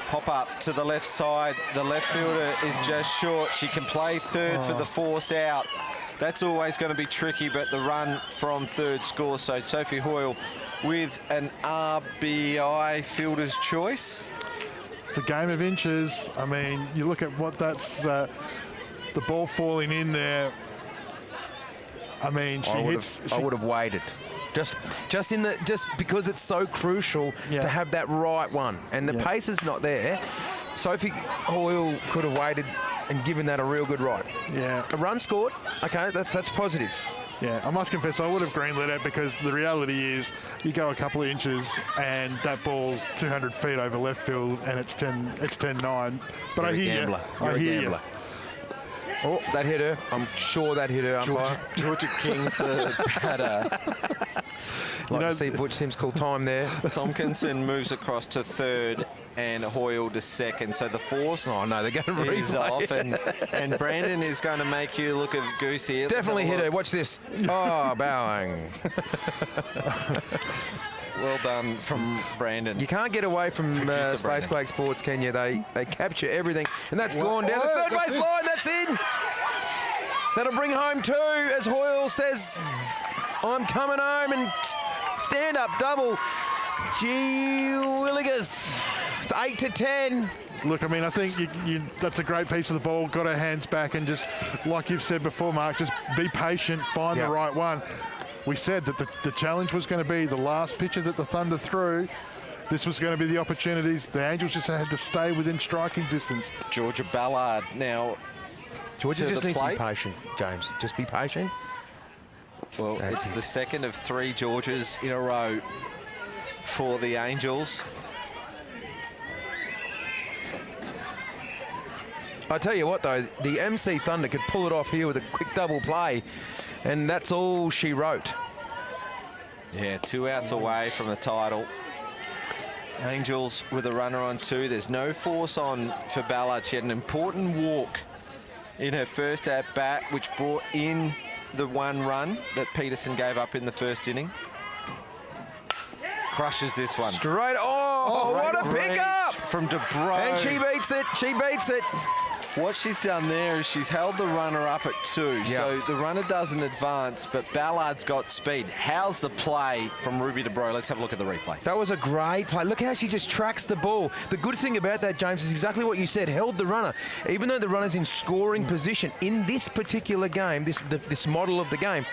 Pop up to the left side. The left fielder is just short. She can play third for the force out. That's always going to be tricky, but the run from third scores. So Sophie Hoyle with an RBI fielder's choice. It's a game of inches. I mean, you look at what that's, the ball falling in there. I mean, I would have waited. Just because it's so crucial to have that right one. And the pace is not there. Sophie Hoyle could have waited and given that a real good ride. Yeah. A run scored. Okay, that's positive. Yeah, I must confess I would have greenlit it because the reality is you go a couple of inches and that ball's 200 feet over left field and it's 10-9. But I hear you. I hear you. Oh, that hit her. I'm sure that hit her. Georgia King's the batter. Like to see Butch Sims call time there. Tomkinson moves across to third and Hoyle to second. So the force they're going to is off and Brandon is going to make you look a goose here. Definitely hit her. Watch this. Oh, bowing. Well done from Brandon. You can't get away from Spacequake Sports, can you? They capture everything. And that's gone down the third base line. That's in. That'll bring home two as Hoyle says, I'm coming home, and stand up double. Gee willikers. It's 8-10. Look, I mean, I think that's a great piece of the ball. Got her hands back and just, like you've said before, Mark, just be patient, find the right one. We said that the challenge was going to be the last pitcher that the Thunder threw. This was going to be the opportunities. The Angels just had to stay within striking distance. Georgia Ballard now. Georgia just needs to be patient, James. Just be patient. Well, it's the second of 3 Georgias in a row for the Angels. I tell you what, though, the Emmsee Thunder could pull it off here with a quick double play, and that's all she wrote. Yeah, 2 outs away from the title. Angels with a runner on 2. There's no force on for Ballard. She had an important walk in her first at-bat, which brought in the 1 run that Peterson gave up in the first inning. Crushes this one. Straight. Oh, what a pickup! From DeBro. And she beats it. She beats it. What she's done there is she's held the runner up at 2. So the runner doesn't advance, but Ballard's got speed. How's the play from Ruby DeBro? Let's have a look at the replay. That was a great play. Look how she just tracks the ball. The good thing about that, James, is exactly what you said. Held the runner. Even though the runner's in scoring position, in this particular game, this model of the game,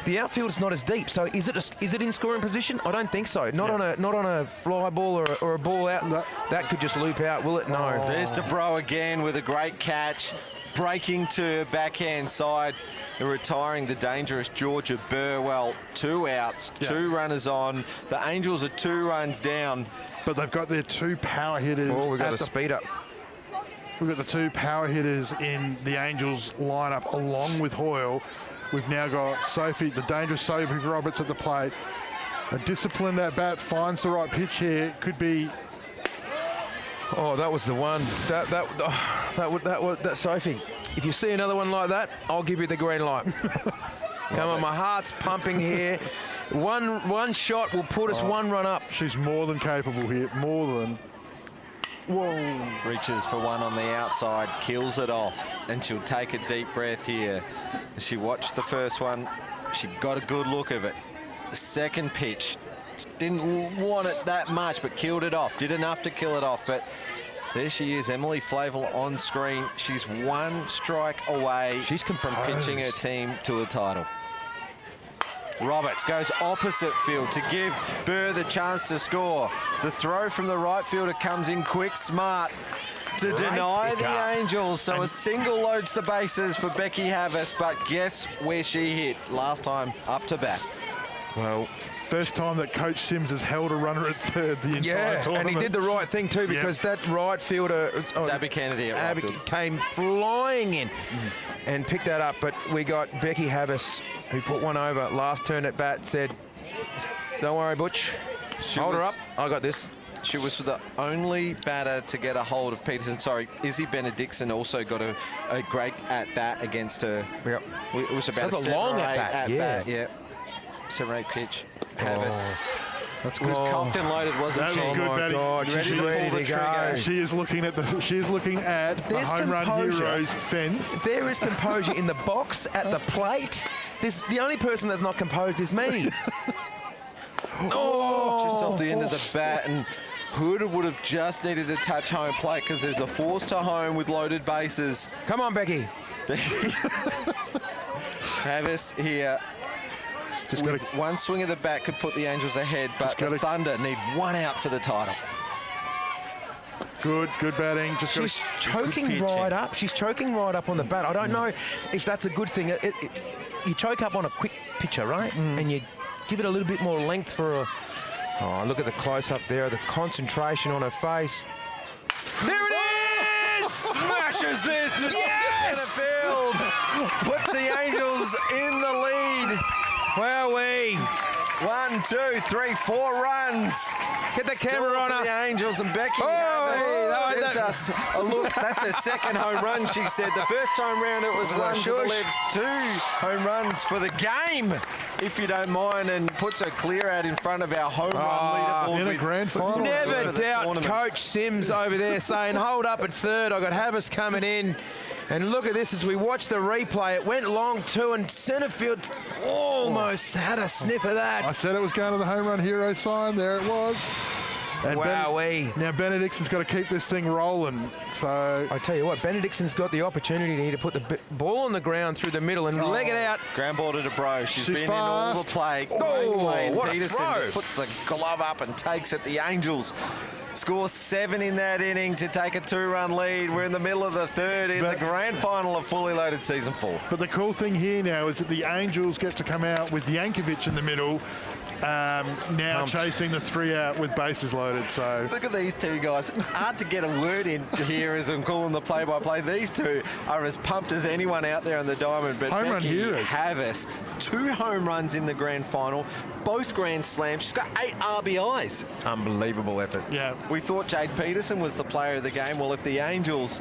the outfield is not as deep. So is it in scoring position? I don't think so. Not on a fly ball or a ball out. No. That could just loop out, will it? No. There's DeBro again with a great catch, breaking to backhand side and retiring the dangerous Georgia Burwell. 2 outs, 2 runners on. The Angels are 2 runs down. But they've got their 2 power hitters. Oh, we've got to speed up. We've got the 2 power hitters in the Angels lineup along with Hoyle. We've now got Sophie, the dangerous Sophie Roberts at the plate. A disciplined at bat, finds the right pitch here. Could be. Oh, that was the one. That Sophie. If you see another one like that, I'll give you the green light. Come on, my heart's pumping here. One shot will put us 1 run up. She's more than capable here. More than. Whoa. Reaches for one on the outside, kills it off, and she'll take a deep breath here. She watched the first one. She got a good look of it. The second pitch, she didn't want it that much, but killed it off. Did enough to kill it off, but there she is, Emily Flavel on screen. She's 1 strike away from pitching her team to a title. Roberts goes opposite field to give Burr the chance to score. The throw from the right fielder comes in quick, smart to deny the Angels. So a single loads the bases for Becky Havis, but guess where she hit last time up to bat? Well, first time that Coach Sims has held a runner at third the entire tournament. And he did the right thing too, because that right fielder, It's Abby Kennedy at right field. Came flying in and picked that up. But we got Becky Havis, who put one over last turn at bat, said, "Don't worry, Butch. Hold her up. I got this." She was the only batter to get a hold of Peterson. Sorry, Izzy Benedictson also got a great at-bat against her. Yep. It was about That's a long at-bat. Yeah. 7-8 pitch. Havis. That's It was cocked and loaded, wasn't That she? was good, Oh my Betty. God, Ready she's to pull ready the to trigger. go. She is looking at the There's home run composure. heroes fence. There is composure in the box, at the plate. The only person that's not composed is me. Just off the end of the bat, and Hood would have just needed to touch home plate because there's a force to home with loaded bases. Come on, Becky. Havis here. Just With one swing of the bat could put the Angels ahead, but the Thunder need one out for the title. Good batting. Just She's gotta, choking pitching. right up. She's choking right up on the bat. I don't know if that's a good thing. You choke up on a quick pitcher, right? And you give it a little bit more length for a... Oh, look at the close-up there, the concentration on her face. There it is! Smashes this to Yes! the field. Puts the Angels in the lead. Wowee! 1, 2, 3, 4 runs. Get the camera on for her. the Angels and Becky. Oh, gives that- us a look. That's her second home run, she said. The first time round it was one to the shush? left. 2 home runs for the game, if you don't mind, and puts her clear out in front of our home run leaderboard. in a with grand final. four Never for the doubt tournament. Coach Sims over there saying, hold up at third. I got Havis coming in. And look at this as we watch the replay. It went long too, and centre field almost had a sniff of I that. said it was going to the home run hero sign. There it was. And Wowee. now Benedictson's got to keep this thing rolling. So I tell you what, Benedictson's got the opportunity here to put the ball on the ground through the middle and leg it out. Ground ball to DeBro. She's been in all the fast. play. Oh, And what a Peterson throw. just puts the glove up and takes it. The Angels score 7 in that inning to take a 2-run lead. We're in the middle of the third in the grand final of Fully Loaded Season 4. But the cool thing here now is that the Angels get to come out with Yankovic in the middle, now chasing the 3 out with bases loaded. So Look at these two guys. Hard to get a word in here as I'm calling the play-by-play. These two are as pumped as anyone out there on the diamond. But Home run Becky heroes. Havis, 2 home runs in the grand final, both grand slams. She's got 8 RBIs. Unbelievable effort. yeah, We thought Jade Peterson was the player of the game. Well, if the Angels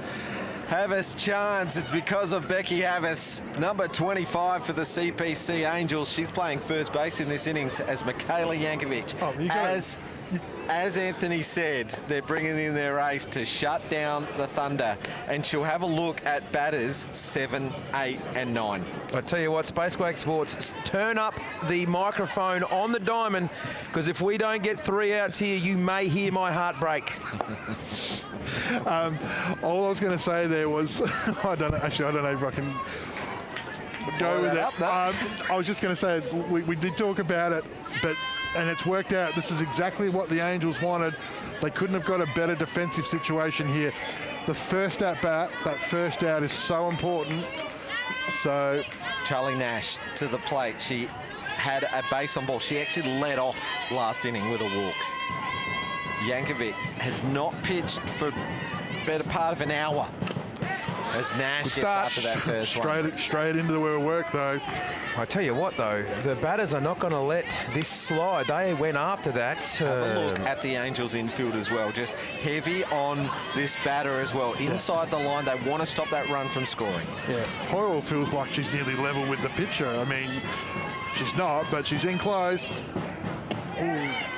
have a chance, it's because of Becky Havis, number 25 for the CPC Angels. She's playing first base in this innings as Michaela Yankovic. Oh, you gotta- As Anthony said, they're bringing in their ace to shut down the Thunder, and she'll have a look at batters 7, 8 and 9. I tell you what, Spacequake Sports, turn up the microphone on the diamond, because if we don't get 3 outs here, you may hear my heart break. all I was going to say there was, I don't know if I can go with it. I was just going to say, we did talk about it, and it's worked out. This is exactly what the Angels wanted. They couldn't have got a better defensive situation here. The first at bat, that first out is so important. So Charlie Nash to the plate. She had a base on ball. She actually led off last inning with a walk. Yankovic has not pitched for better part of an hour as Nash gets after that first one. straight into the work though. I tell you what, though, the batters are not going to let this slide. They went after that. Have a look at the Angels infield as well. Just heavy on this batter as well. Inside the line, they want to stop that run from scoring. Yeah, Hoyle feels like she's nearly level with the pitcher. I mean, she's not, but she's in close.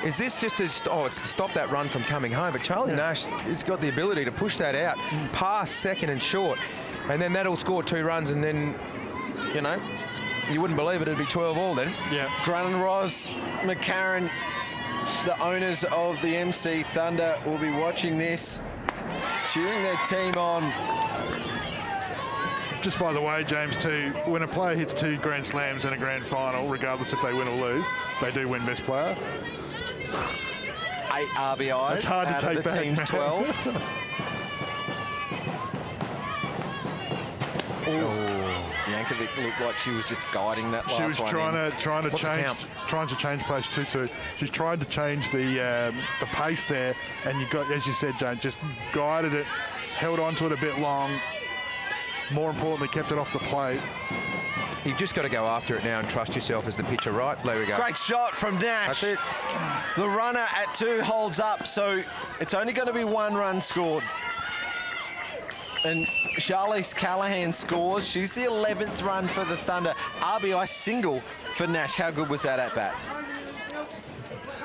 Is this just to it's to stop that run from coming home? But Charlie Nash has got the ability to push that out past second and short, and then that'll score 2 runs, and then, you know, you wouldn't believe it, it'd be 12 all then. Yeah. Grun and Ross, McCarran, the owners of the Emmsee Thunder, will be watching this, cheering their team on. just by the way, James, too, when a player hits 2 Grand Slams in a grand final, regardless if they win or lose, they do win best player. 8 RBIs It's hard to out take of the back, team's man. 12. Yankovic looked like she was just guiding that last She one. was trying to What's the count? change pace 2-2. She's trying to change the pace there, and you got, as you said, Jane, just guided it, held on to it a bit long. More importantly, kept it off the plate. You've just got to go after it now and trust yourself as the pitcher, right? There we go. Great shot from Nash. That's it. The runner at 2 holds up, so it's only going to be 1 run scored. And Charlize Callahan scores. She's the 11th run for the Thunder. RBI single for Nash. How good was that at bat?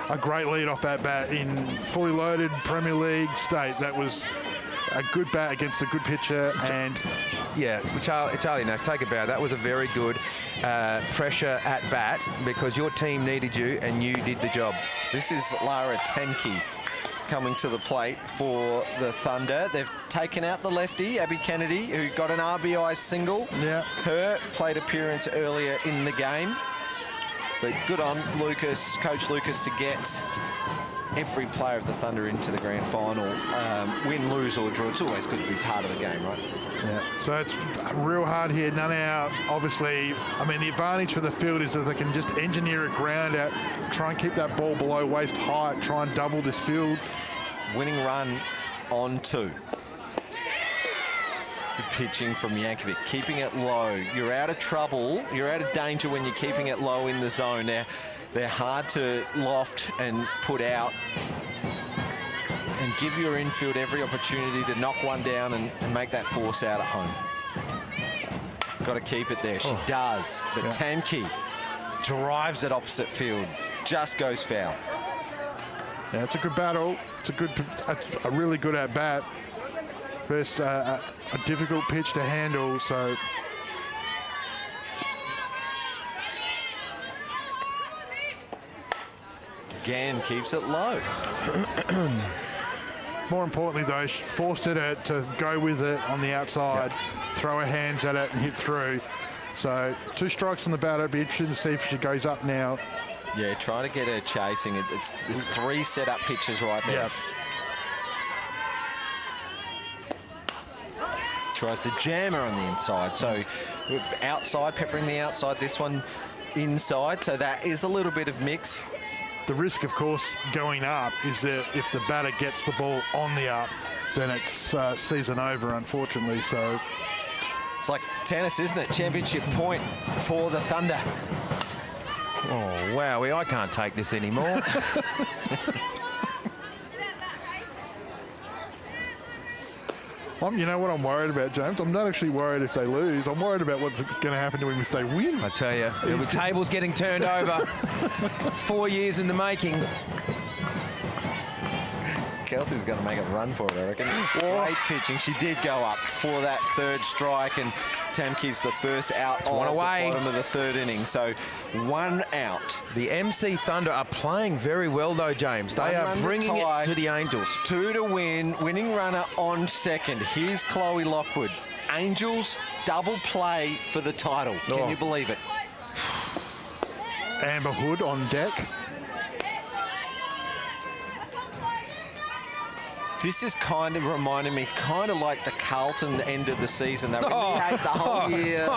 A great lead off at bat in fully loaded Premier League state. That was a good bat against a good pitcher, and Yeah, Charlie Nash, take a bow. That was a very good pressure at bat because your team needed you and you did the job. This is Lara Temke coming to the plate for the Thunder. They've taken out the lefty, Abby Kennedy, who got an RBI single. Yeah. Her plate appearance earlier in the game. But good on Lucas, Coach Lucas, to get every player of the Thunder into the grand final. Win, lose or draw, it's always good to be part of the game, right? yeah. So it's real hard here. None out, obviously. I mean, the advantage for the field is that they can just engineer a ground out, try and keep that ball below waist height, try and double this field. Winning run on 2. Good pitching from Yankovic, keeping it low. You're out of trouble, you're out of danger when you're keeping it low in the zone. They're hard to loft and put out and give your infield every opportunity to knock one down and make that force out at home. Got to keep it there. She does. But Temke drives it opposite field. Just goes foul. Yeah, it's a good battle. It's a really good at bat. First, a difficult pitch to handle. So Again, keeps it low. more importantly, though, she forced her to go with it on the outside, throw her hands at it and hit through. So 2 strikes on the batter. It'd be interesting to see if she goes up now. Yeah, try to get her chasing. It's 3 set-up pitches right there. Tries to jam her on the inside. So outside, peppering the outside. This one inside. So that is a little bit of mix. The risk, of course, going up is that if the batter gets the ball on the up, then it's season over, unfortunately. So it's like tennis, isn't it? Championship point for the Thunder. Oh, wow, I can't take this anymore. you know what I'm worried about, James? I'm not actually worried if they lose. I'm worried about what's going to happen to him if they win. I tell you, the table's getting turned over. 4 years in the making. Kelsey's going to make a run for it, I reckon. Great pitching. She did go up for that 3rd strike, and Temke's the first out of one away. The bottom of the 3rd inning. So 1 out. The Emmsee Thunder are playing very well, though, James. They are bringing it to the Angels. 2 to win. Winning runner on 2nd. Here's Chloe Lockwood. Angels double play for the title. Can you believe it? Amber Hood on deck. This is kind of reminding me, kind of like the Carlton end of the season. They really hate the whole year,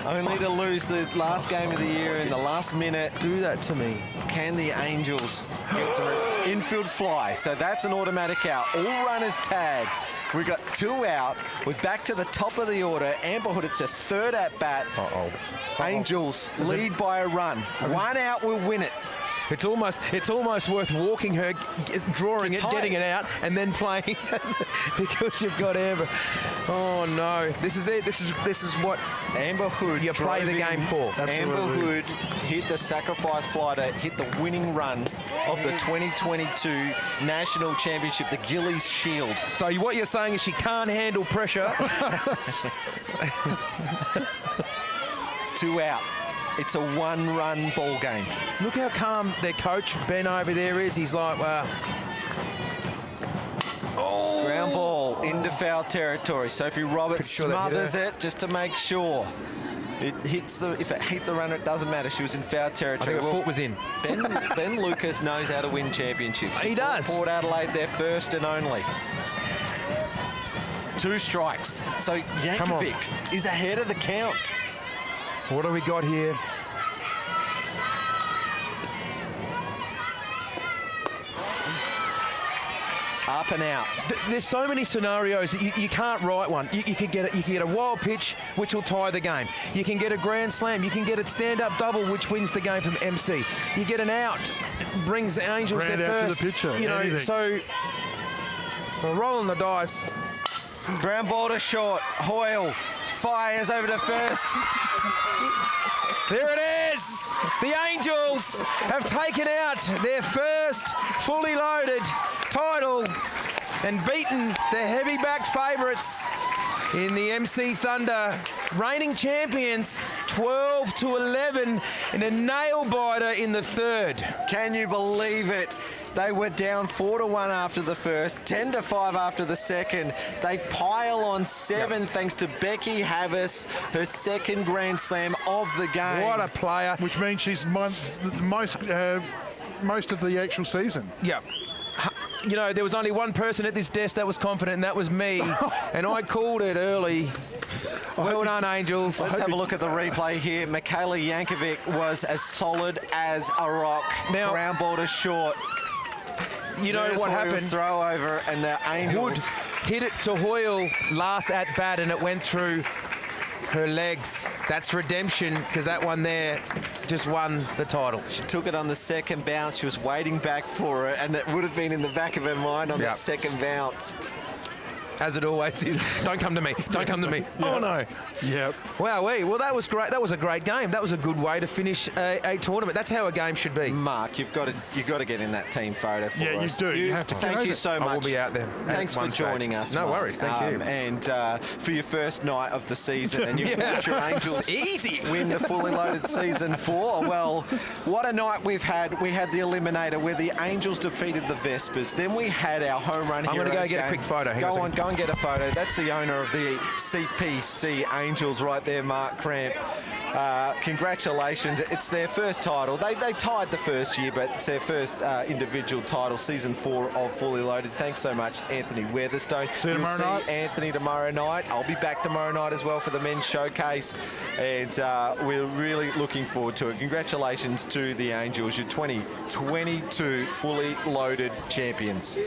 only to lose the last game of the year in the last minute. Do that to me. Can the Angels get some infield fly? So that's an automatic out. All runners tagged. We've got 2 out. We're back to the top of the order. Amber Hood, it's a 3rd at bat. Angels lead by a run. 1 out will win it. It's almost worth walking her, drawing it, getting it out, and then playing because you've got Amber. Oh no! This is it. This is what Amber Hood you play the game for. Absolutely. Amber Hood hit the sacrifice fly to hit the winning run of the 2022 National Championship, the Gillies Shield. So what you're saying is she can't handle pressure. 2 out. It's a 1-run ball game. Look how calm their coach, Ben, over there is. He's like, Oh! Ground ball into foul territory. Sophie Roberts Pretty sure that hit smothers her. it just to make sure. It hits if it hit the runner, it doesn't matter. She was in foul I territory. think her foot was in. Ben Lucas knows how to win championships. He does. Port Adelaide, their first and only. 2 strikes. So Yankovic is ahead of the count. What do we got here? Up and out. There's so many scenarios that you can't write one. You can get it. You can get a wild pitch, which will tie the game. You can get a grand slam. You can get a stand-up double, which wins the game from Emmsee. You get an out, brings the Angels Grand their out first. to the pitcher, You know, anything. so we're rolling the dice. Ground ball to short. Hoyle fires over to first. There it is. The Angels have taken out their first fully loaded title and beaten the heavy-backed favourites in the Emmsee Thunder, reigning champions 12-11 in a nail-biter in the third. Can you believe it? They were down 4-1 after the first, 10-5 after the second. They pile on 7 thanks to Becky Havas, her second Grand Slam of the game. What a player. Which means she's most of the actual season. Yeah. You know, there was only one person at this desk that was confident, and that was me. And I called it early. Well done, Angels. Let's have a look at the replay here. Michaela Yankovic was as solid as a rock. Now- Ground ball to short. You know There's what Hoyle's happened? throw over, and the Angels. Wood hit it to Hoyle last at bat, and it went through her legs. That's redemption, because that one there just won the title. She took it on the second bounce. She was waiting back for it, and it would have been in the back of her mind on Yep. that second bounce. As it always is. Don't come to me. Don't come to me. Oh, no. Yep. Wowee. Well, that was great. That was a great game. That was a good way to finish a tournament. That's how a game should be. Mark, you've got to get in that team photo for Yeah, you us. do. You have to. Thank you so much. I will be out there. Thanks for joining us. No Mark. worries. Thank you. And for your first night of the season, and you've got your Angels Easy. win the fully loaded season 4. Well, what a night we've had. We had the Eliminator where the Angels defeated the Vespas. Then we had our home run I'm heroes gonna go get a game. quick photo. Hang on a Go second. go and get a photo. That's the owner of the CPC Angels right there, Mark Cramp. Congratulations. It's their first title. They tied the first year, but it's their first individual title, season 4 of Fully Loaded. Thanks so much, Anthony Weatherstone. See you You'll tomorrow night. Anthony tomorrow night. I'll be back tomorrow night as well for the men's showcase, and we're really looking forward to it. Congratulations to the Angels, your 2022 Fully Loaded champions.